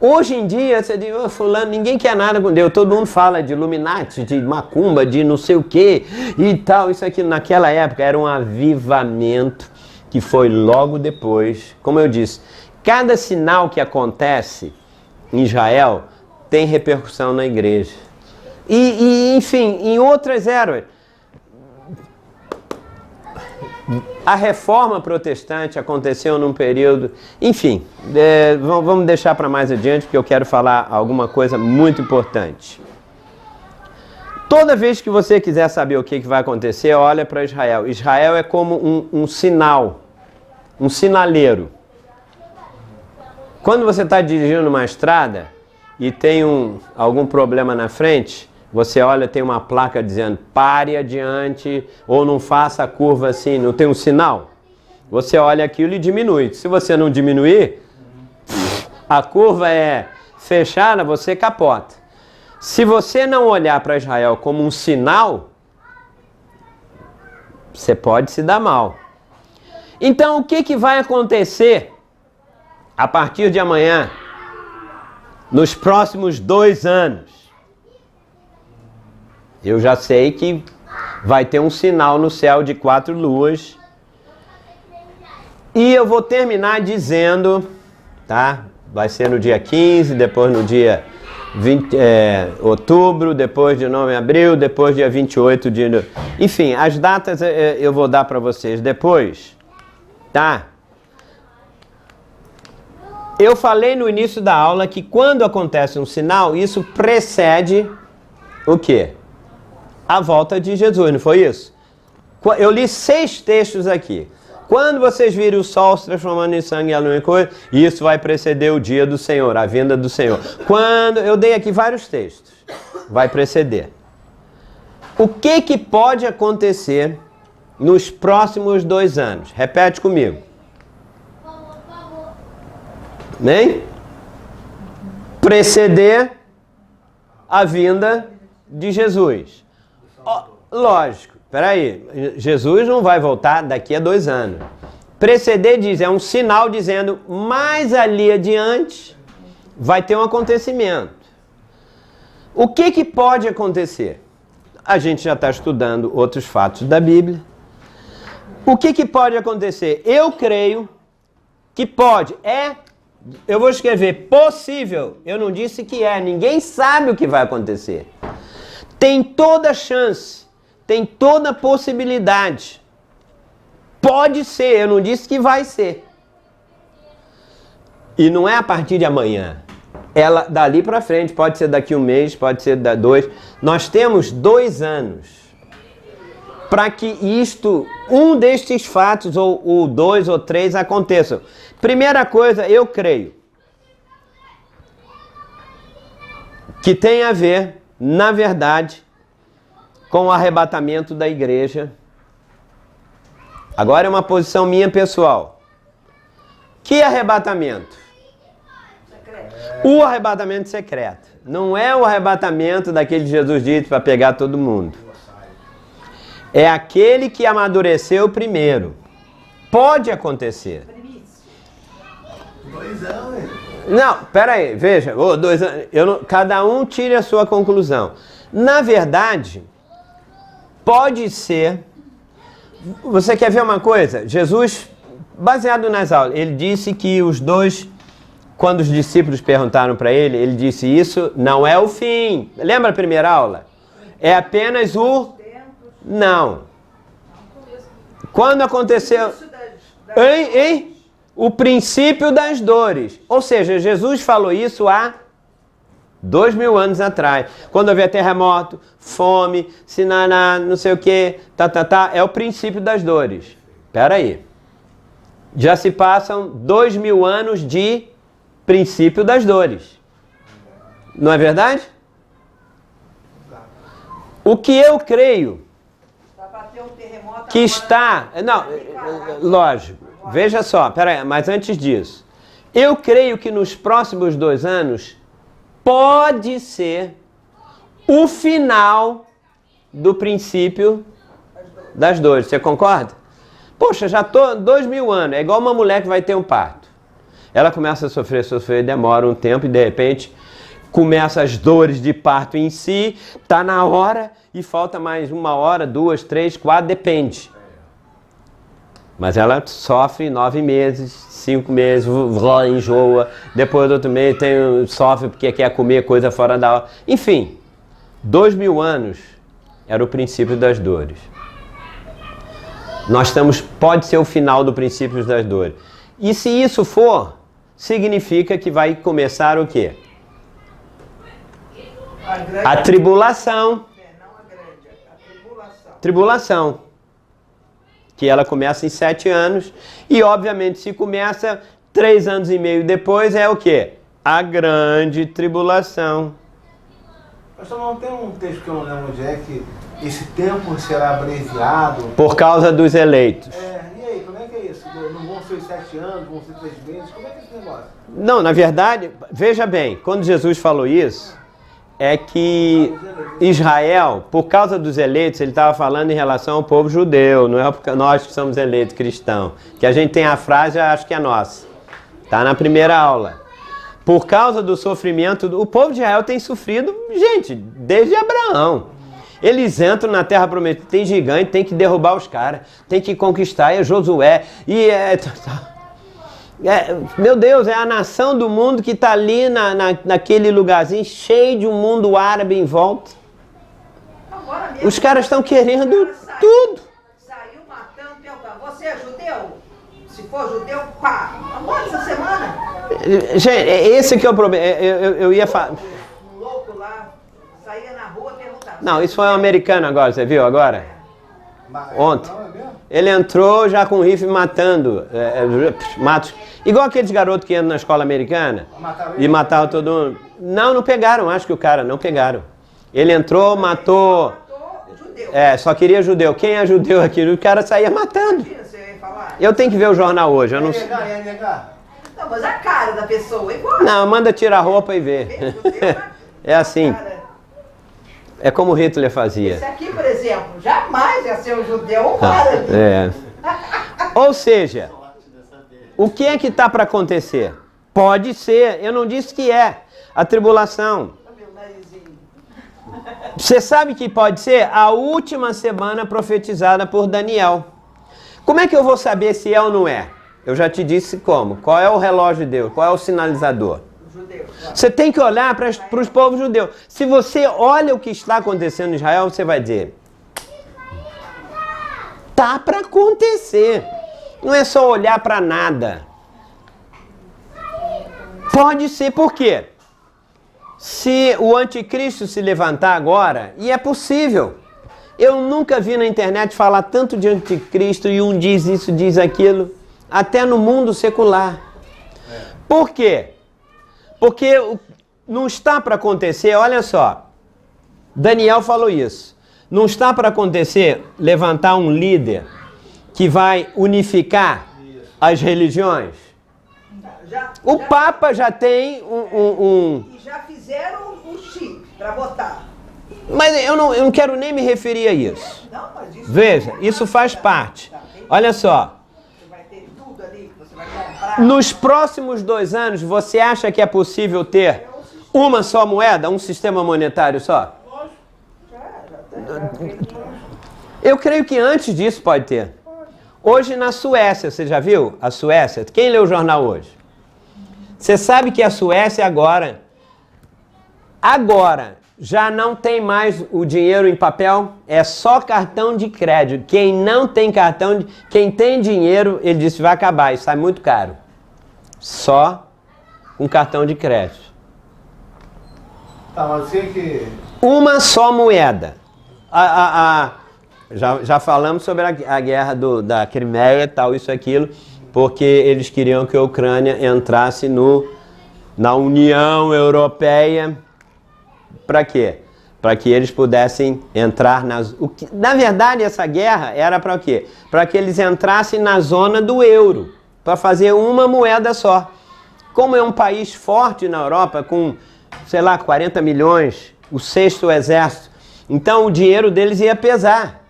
Hoje em dia, você diz, fulano, ninguém quer nada com Deus, todo mundo fala de Illuminati, de macumba, de não sei o que e tal, isso aqui. Naquela época era um avivamento que foi logo depois. Como eu disse, cada sinal que acontece em Israel tem repercussão na igreja. Enfim, em outras eras. A reforma protestante aconteceu num período... Enfim, vamos deixar para mais adiante, porque eu quero falar alguma coisa muito importante. Toda vez que você quiser saber o que vai acontecer, olha para Israel. Israel é como um sinal, um sinaleiro. Quando você está dirigindo uma estrada e tem algum problema na frente, você olha, tem uma placa dizendo pare adiante ou não faça a curva assim, não tem um sinal? Você olha aquilo e diminui. Se você não diminuir, a curva é fechada, você capota. Se você não olhar para Israel como um sinal, você pode se dar mal. Então, o que vai acontecer a partir de amanhã, nos próximos 2 anos? Eu já sei que vai ter um sinal no céu de 4 luas. E eu vou terminar dizendo, tá? Vai ser no dia 15, depois no dia 20, outubro, depois de 9 de abril, depois dia 28 de... Enfim, as datas eu vou dar para vocês depois, tá? Eu falei no início da aula que quando acontece um sinal, isso precede o quê? A volta de Jesus, não foi isso? Eu li 6 textos aqui. Quando vocês virem o sol se transformando em sangue e a lua em coisa, isso vai preceder o dia do Senhor, a vinda do Senhor. Quando eu dei aqui vários textos, vai preceder. O que pode acontecer nos próximos 2 anos? Repete comigo. Nem? Preceder a vinda de Jesus. Lógico, peraí, Jesus não vai voltar daqui a 2 anos. Preceder diz, é um sinal dizendo, mais ali adiante vai ter um acontecimento. O que pode acontecer? A gente já está estudando outros fatos da Bíblia. O que pode acontecer? Eu creio que pode, eu vou escrever possível, eu não disse que ninguém sabe o que vai acontecer. Tem toda a chance, tem toda a possibilidade. Pode ser, eu não disse que vai ser. E não é a partir de amanhã. Ela dali para frente, pode ser daqui 1 mês, pode ser 2. Nós temos 2 anos para que um destes fatos, ou 2 ou 3, aconteçam. Primeira coisa, eu creio que tem a ver, na verdade, com o arrebatamento da igreja. Agora é uma posição minha pessoal. Que arrebatamento? Secreto. O arrebatamento secreto. Não é o arrebatamento daquele Jesus dito para pegar todo mundo. É aquele que amadureceu primeiro. Pode acontecer. 2 anos. Não, pera aí, veja, 2 anos, cada um tire a sua conclusão. Na verdade, pode ser, você quer ver uma coisa? Jesus, baseado nas aulas, ele disse que os 2, quando os discípulos perguntaram para ele, ele disse, isso não é o fim. Lembra a primeira aula? É apenas o... Não. Quando aconteceu... Hein? O princípio das dores. Ou seja, Jesus falou isso há 2000 anos atrás. Quando houver terremoto, fome, sinaná, não sei o que, é o princípio das dores. Espera aí. Já se passam 2000 anos de princípio das dores. Não é verdade? O que eu creio que está... Não, lógico. Veja só, peraí, mas antes disso, eu creio que nos próximos 2 anos pode ser o final do princípio das dores. Você concorda? Poxa, já tô 2000 anos, é igual uma mulher que vai ter um parto. Ela começa a sofrer, demora um tempo e de repente começa as dores de parto em si, tá na hora e falta mais 1 hora, 2, 3, 4, depende. Mas ela sofre 9 meses, 5 meses, enjoa, depois do outro mês sofre porque quer comer coisa fora da hora. Enfim, 2000 anos era o princípio das dores. Pode ser o final do princípio das dores. E se isso for, significa que vai começar o quê? A tribulação. Não a grande, a tribulação. Tribulação. Que ela começa em 7 anos. E, obviamente, se começa 3 anos e meio depois, é o quê? A grande tribulação. Pastor, não tem um texto que eu não lembro onde é que esse tempo será abreviado? Por causa dos eleitos. E aí, como é que é isso? Não vão ser 7 anos, vão ser 3 meses? Como é que é esse negócio? Não, na verdade, veja bem, quando Jesus falou isso, é que Israel, por causa dos eleitos, ele estava falando em relação ao povo judeu, não é porque nós que somos eleitos cristãos. Que a gente tem a frase, acho que é nossa. Está na primeira aula. Por causa do sofrimento, o povo de Israel tem sofrido, gente, desde Abraão. Eles entram na terra prometida, tem gigante, tem que derrubar os caras, tem que conquistar, é Josué, meu Deus, é a nação do mundo que está ali naquele lugarzinho, cheio de um mundo árabe em volta. Agora mesmo, Os caras estão querendo tudo. Saiu matando, perguntando, você é judeu? Se for judeu, pá. Agora, essa semana, Gente, esse que é o problema. Eu ia falar. um louco lá, saía na rua perguntando. Não, isso foi um americano agora, você viu agora? Ontem. Não, é mesmo? Ele entrou já com rifle matando. Matos. Igual aqueles garotos que entram na escola americana e matavam todo mundo. Não pegaram, acho que o cara, não pegaram. Ele entrou, matou. Matou judeu. Só queria judeu. Quem é judeu aqui? O cara saía matando. Imagina, você ia falar. Eu tenho que ver o jornal hoje, eu não sei. Ia negar? Não, mas a cara da pessoa é igual. Não, manda tirar a roupa e ver. É assim, Cara, é como Hitler esse fazia. aqui, por exemplo, jamais ia ser um judeu, um árabe. Ou seja, o que é que está para acontecer? Pode ser, eu não disse que é, a tribulação. Meu narizinho. Você sabe que pode ser a última semana profetizada por Daniel. Como é que eu vou saber se é ou não é? Eu já te disse como. Qual é o relógio de Deus? Qual é o sinalizador? Judeu. Você tem que olhar para os povos judeus. Se você olha o que está acontecendo em Israel, você vai dizer: tá para acontecer. Não é só olhar para nada. Pode ser, por quê? Se o anticristo se levantar agora, e é possível. Eu nunca vi na internet falar tanto de anticristo e um diz isso, diz aquilo, até no mundo secular. Por quê? Porque não está para acontecer, olha só, Daniel falou isso, não está para acontecer levantar um líder que vai unificar as religiões. O Papa já tem E já fizeram um chip para votar. Mas eu não quero nem me referir a isso. Não, mas isso... Veja, isso faz parte. Olha só, Você vai ter tudo ali que você vai comprar. nos próximos 2 anos, você acha que é possível ter uma só moeda, um sistema monetário só? Eu creio que antes disso pode ter. Hoje na Suécia, você já viu a Suécia? Quem leu o jornal hoje? Você sabe que a Suécia agora já não tem mais o dinheiro em papel, é só cartão de crédito. Quem não tem cartão, quem tem dinheiro, ele disse vai acabar, isso sai muito caro. Só com cartão de crédito. Tá, mas você que... Uma só moeda. Já falamos sobre a guerra da Crimeia, tal, isso, aquilo, porque eles queriam que a Ucrânia entrasse na União Europeia. Para quê? para que eles pudessem entrar na verdade, essa guerra era para o quê? Para que eles entrassem na zona do euro, para fazer uma moeda só. Como é um país forte na Europa, com, sei lá, 40 milhões, o 6º exército, então o dinheiro deles ia pesar.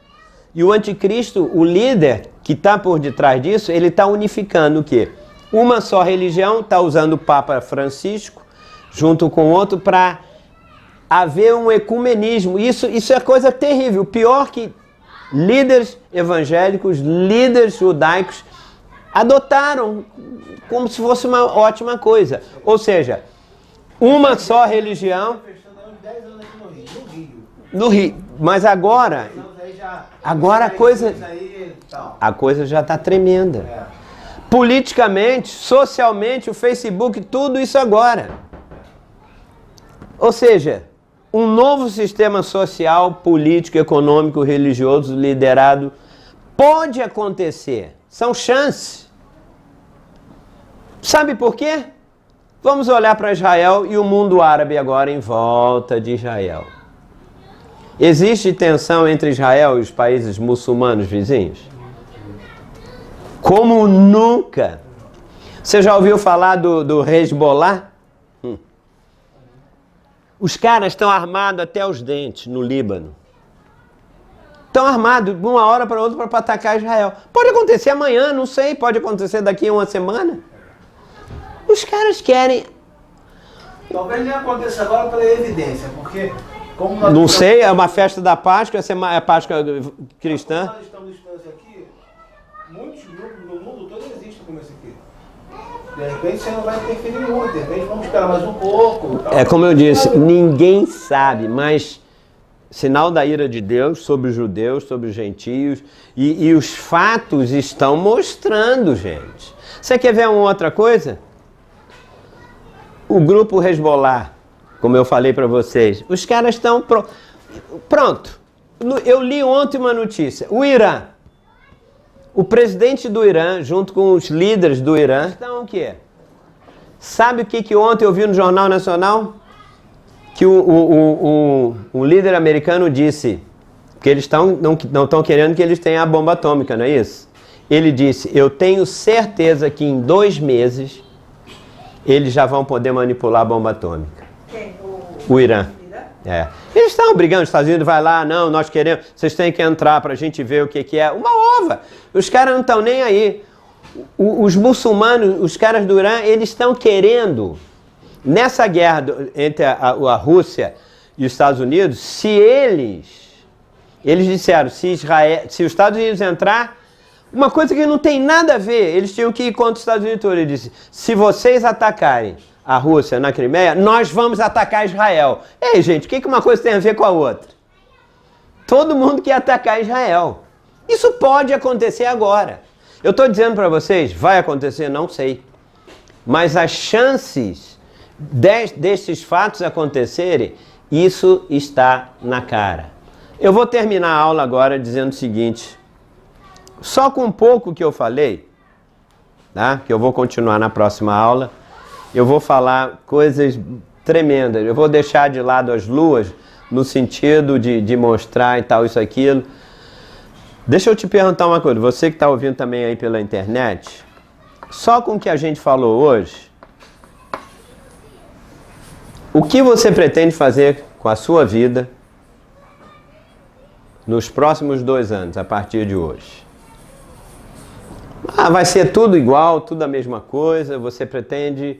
E o anticristo, o líder que está por detrás disso, ele está unificando o quê? Uma só religião, está usando o Papa Francisco, junto com outro, para haver um ecumenismo. Isso é coisa terrível. Pior que líderes evangélicos, líderes judaicos, adotaram como se fosse uma ótima coisa. Ou seja, uma só religião. No Rio. Mas agora a coisa já está tremenda. Politicamente, socialmente, o Facebook, tudo isso agora. Ou seja, um novo sistema social, político, econômico, religioso, liderado, pode acontecer. São chances. Sabe por quê? Vamos olhar para Israel e o mundo árabe agora em volta de Israel. Existe tensão entre Israel e os países muçulmanos vizinhos? Como nunca. Você já ouviu falar do Hezbollah? Os caras estão armados até os dentes no Líbano. Estão armados de uma hora para outra para atacar Israel. Pode acontecer amanhã, não sei, pode acontecer daqui a uma semana. Os caras querem... Talvez nem aconteça agora pela evidência, porque... Como nós não sei, é uma festa da Páscoa, essa é a Páscoa cristã. Nós estamos aqui, muitos grupos no mundo todo existem como esse aqui. De repente você não vai interferir muito, de repente vamos esperar mais um pouco. É como eu disse, ninguém sabe, mas sinal da ira de Deus sobre os judeus, sobre os gentios, e os fatos estão mostrando, gente. Você quer ver uma outra coisa? O grupo Hezbollah, como eu falei para vocês, os caras estão pronto. Eu li ontem uma notícia. O Irã, o presidente do Irã, junto com os líderes do Irã, estão o quê? Sabe o que ontem eu vi no Jornal Nacional? Que um líder americano disse que eles não estão querendo que eles tenham a bomba atômica, não é isso? Ele disse, eu tenho certeza que em 2 meses eles já vão poder manipular a bomba atômica. Quem? O Irã. É. Eles estão brigando, os Estados Unidos vai lá, não, nós queremos, vocês têm que entrar para a gente ver o que é. Uma ova. Os caras não estão nem aí. Os muçulmanos, os caras do Irã, eles estão querendo, nessa guerra entre a Rússia e os Estados Unidos, se eles disseram, se os Estados Unidos entrar, uma coisa que não tem nada a ver, eles tinham que ir contra os Estados Unidos. Ele disse, se vocês atacarem a Rússia na Crimeia, nós vamos atacar Israel. Ei, gente, o que uma coisa tem a ver com a outra? Todo mundo quer atacar Israel. Isso pode acontecer agora. Eu estou dizendo para vocês, vai acontecer? Não sei. Mas as chances desses fatos acontecerem, isso está na cara. Eu vou terminar a aula agora dizendo o seguinte, só com um pouco que eu falei, tá? Que eu vou continuar na próxima aula, eu vou falar coisas tremendas. Eu vou deixar de lado as luas no sentido de mostrar e tal, isso, aquilo. Deixa eu te perguntar uma coisa. Você que está ouvindo também aí pela internet, só com o que a gente falou hoje, o que você pretende fazer com a sua vida nos próximos 2 anos, a partir de hoje? Vai ser tudo igual, tudo a mesma coisa, você pretende...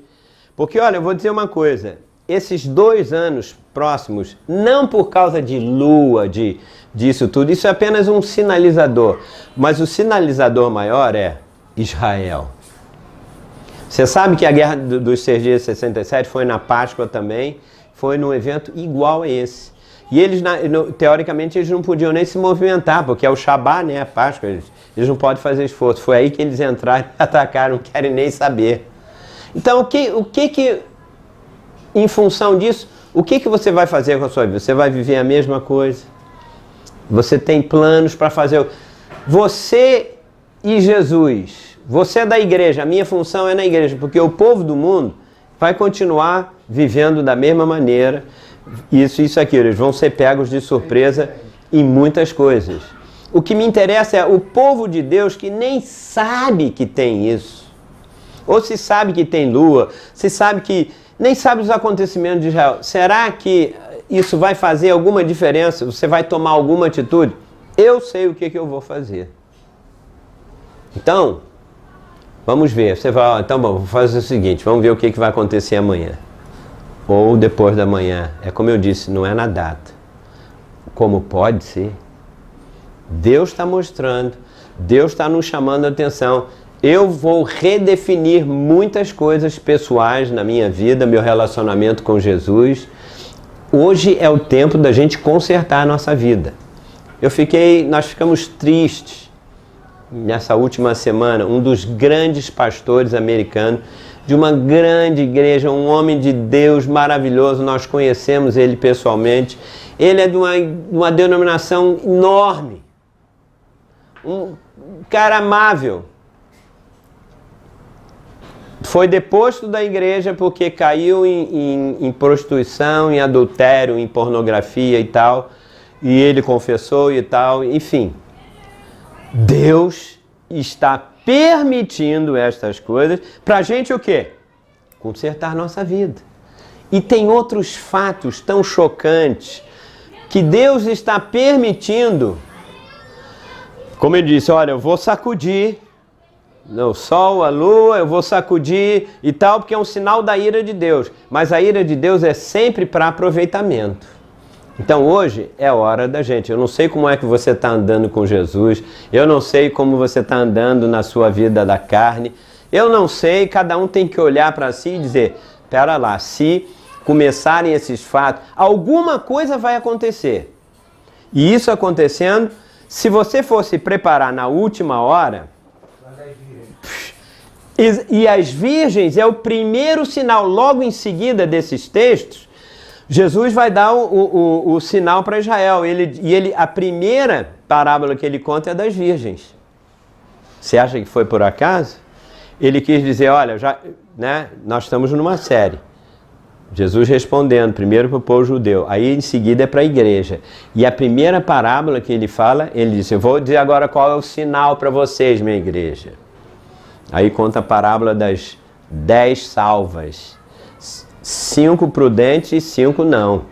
Porque, olha, eu vou dizer uma coisa, esses 2 anos próximos, não por causa de lua, disso tudo, isso é apenas um sinalizador, mas o sinalizador maior é Israel. Você sabe que a Guerra dos 6 Dias de 67 foi na Páscoa também, foi num evento igual a esse. E eles, teoricamente, eles não podiam nem se movimentar, porque é o Shabá, né, a Páscoa, eles não podem fazer esforço. Foi aí que eles entraram e atacaram, não querem nem saber. Então, o que em função disso, o que você vai fazer com a sua vida? Você vai viver a mesma coisa? Você tem planos para fazer... Você e Jesus, você é da igreja, a minha função é na igreja, porque o povo do mundo vai continuar vivendo da mesma maneira, isso, aquilo. Eles vão ser pegos de surpresa em muitas coisas. O que me interessa é o povo de Deus que nem sabe que tem isso. Ou se sabe que tem lua, se sabe que... nem sabe os acontecimentos de Israel. Será que isso vai fazer alguma diferença? Você vai tomar alguma atitude? Eu sei o que eu vou fazer. Então, vamos ver. Você vai, então, bom, vou fazer o seguinte, vamos ver o que vai acontecer amanhã. Ou depois da manhã. É como eu disse, não é na data. Como pode ser? Deus está mostrando, Deus está nos chamando a atenção. Eu vou redefinir muitas coisas pessoais na minha vida, meu relacionamento com Jesus. Hoje é o tempo da gente consertar a nossa vida. Nós ficamos tristes nessa última semana. Um dos grandes pastores americanos, de uma grande igreja, um homem de Deus maravilhoso, nós conhecemos ele pessoalmente. Ele é de uma denominação enorme. Um cara amável. Foi deposto da igreja porque caiu em prostituição, em adultério, em pornografia e tal. E ele confessou e tal, enfim. Deus está permitindo estas coisas para a gente o quê? Consertar nossa vida. E tem outros fatos tão chocantes que Deus está permitindo. Como ele disse, olha, eu vou sacudir o sol, a lua, eu vou sacudir e tal, porque é um sinal da ira de Deus. Mas a ira de Deus é sempre para aproveitamento. Então hoje é hora da gente. Eu não sei como é que você está andando com Jesus. Eu não sei como você está andando na sua vida da carne. Eu não sei, cada um tem que olhar para si e dizer, espera lá, se começarem esses fatos, alguma coisa vai acontecer. E isso acontecendo, se você for se preparar na última hora, e as virgens é o primeiro sinal, logo em seguida desses textos, Jesus vai dar o sinal para Israel. A primeira parábola que ele conta é das virgens. Você acha que foi por acaso? Ele quis dizer, olha, nós estamos numa série. Jesus respondendo, primeiro para o povo judeu, aí em seguida é para a igreja. E a primeira parábola que ele fala, ele disse, eu vou dizer agora qual é o sinal para vocês, minha igreja. Aí conta a parábola das 10 salvas. 5 prudentes e 5 não.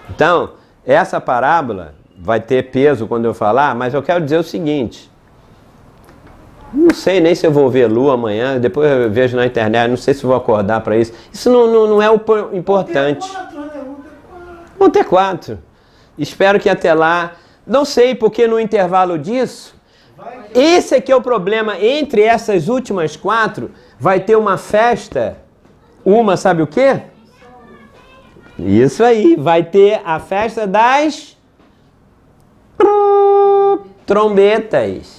Então, essa parábola vai ter peso quando eu falar, mas eu quero dizer o seguinte. Não sei nem se eu vou ver lua amanhã, depois eu vejo na internet, não sei se vou acordar para isso. Isso não é o importante. Vão ter 4. Espero que até lá... Não sei, porque no intervalo disso, esse aqui é o problema. Entre essas últimas 4, vai ter uma festa... sabe o quê? Isso aí, vai ter a festa das trombetas.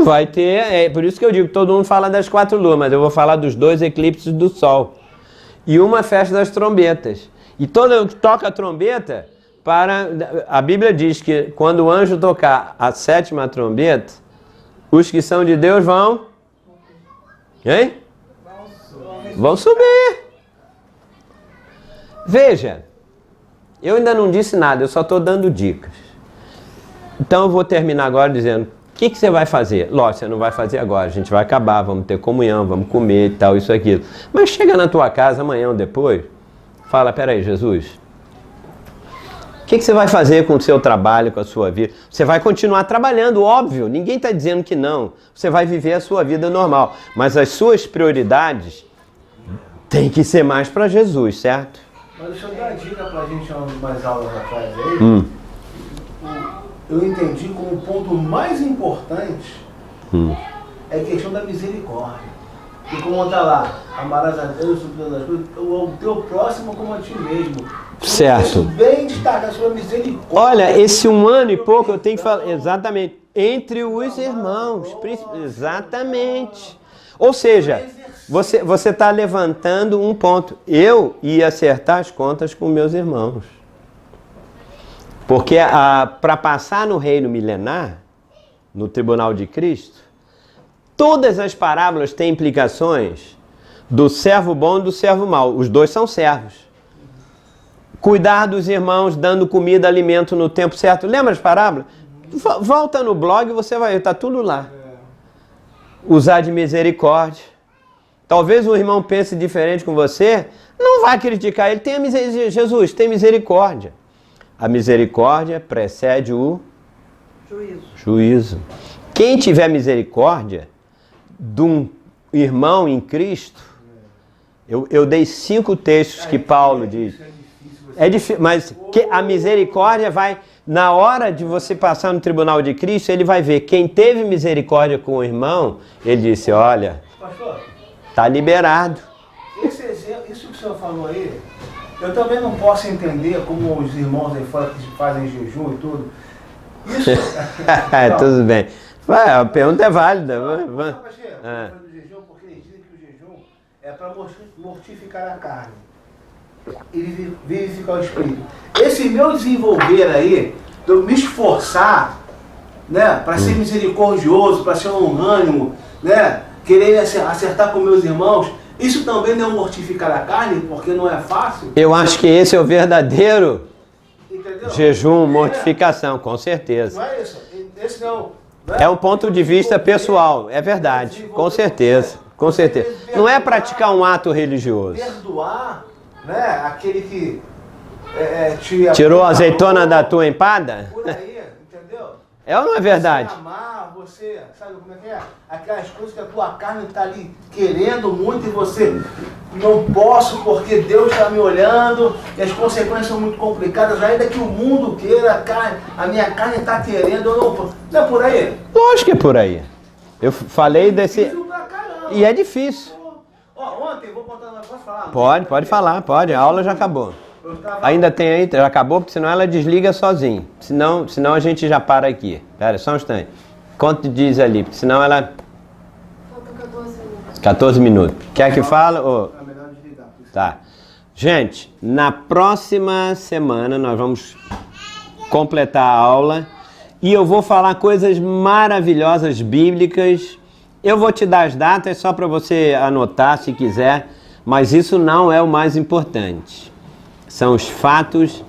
Vai ter, é por isso que eu digo, todo mundo fala das 4 luas, mas eu vou falar dos 2 eclipses do sol. E uma festa das trombetas. E todo mundo toca a trombeta a Bíblia diz que quando o anjo tocar a 7ª trombeta, os que são de Deus vão... Hein? Vão subir. Veja, eu ainda não disse nada, eu só estou dando dicas. Então eu vou terminar agora dizendo, o que você vai fazer? Lógico, você não vai fazer agora, a gente vai acabar, vamos ter comunhão, vamos comer e tal, isso, aquilo. Mas chega na tua casa amanhã ou depois, fala, peraí, Jesus, o que você vai fazer com o seu trabalho, com a sua vida? Você vai continuar trabalhando, óbvio, ninguém está dizendo que não. Você vai viver a sua vida normal, mas as suas prioridades tem que ser mais para Jesus, certo? Mas deixa eu dar uma dica pra gente umas aulas atrás aí. Eu entendi como o ponto mais importante é a questão da misericórdia. E como está lá, amarás a Deus sobre todas as coisas, o teu próximo como a ti mesmo. Certo. Bem destaca a sua misericórdia. Olha, esse 1 ano e pouco eu tenho que falar, exatamente, entre os irmãos, exatamente. Ou seja, você está levantando um ponto. Eu ia acertar as contas com meus irmãos. Porque para passar no reino milenar, no tribunal de Cristo, todas as parábolas têm implicações do servo bom e do servo mau. Os dois são servos. Cuidar dos irmãos, dando comida, alimento no tempo certo. Lembra as parábolas? Volta no blog, você vai ver, tá tudo lá. Usar de misericórdia. Talvez o irmão pense diferente com você, não vai criticar ele. Jesus, tem misericórdia. A misericórdia precede o juízo. Quem tiver misericórdia de um irmão em Cristo, eu dei 5 textos que Paulo diz. É difícil, mas a misericórdia vai, na hora de você passar no tribunal de Cristo, ele vai ver quem teve misericórdia com o irmão, ele disse, olha, está liberado. Isso que o senhor falou aí, eu também não posso entender como os irmãos aí fora que fazem jejum e tudo. Isso... Tudo bem. A pergunta é válida. Do jejum, porque eles dizem que o jejum é para mortificar a carne e vivificar o espírito. Esse meu desenvolver aí, de eu me esforçar, né, para ser misericordioso, para ser longânimo, né, querer acertar com meus irmãos, isso também não é mortificar a carne, porque não é fácil. Eu acho que esse é o verdadeiro jejum, mortificação, com certeza. Não é isso? Esse não. É um ponto de vista pessoal, é verdade, com certeza, com certeza. Não é praticar um ato religioso. Perdoar, né, aquele que tirou a azeitona da tua empada? Por aí, entendeu? É ou não é verdade? Você amar, você, sabe como é que é? Aquelas coisas que a tua carne está ali querendo muito e você não posso porque Deus está me olhando e as consequências são muito complicadas, ainda que o mundo queira, a minha carne está querendo, não é por aí? Lógico que é por aí. Eu falei desse... E é difícil. Ontem, vou contar um negócio, falar? Pode falar, pode. A aula já acabou. Ainda tem aí, já acabou, porque senão ela desliga sozinho. Senão a gente já para aqui. Pera, só um instante. Quanto diz ali? Porque senão ela... Faltam 14 minutos. 14 minutos. Quer que fale? É melhor desligar. Tá. Gente, na próxima semana nós vamos completar a aula e eu vou falar coisas maravilhosas bíblicas. Eu vou te dar as datas só para você anotar se quiser, mas isso não é o mais importante. São os fatos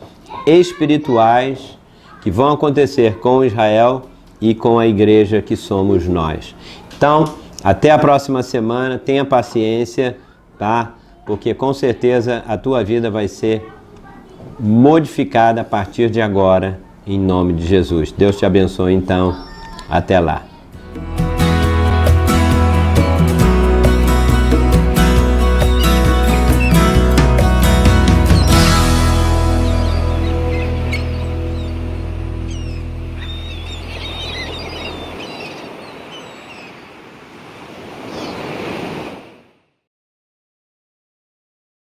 espirituais que vão acontecer com Israel e com a igreja que somos nós. Então, até a próxima semana, tenha paciência, tá? Porque com certeza a tua vida vai ser modificada a partir de agora, em nome de Jesus. Deus te abençoe então, até lá.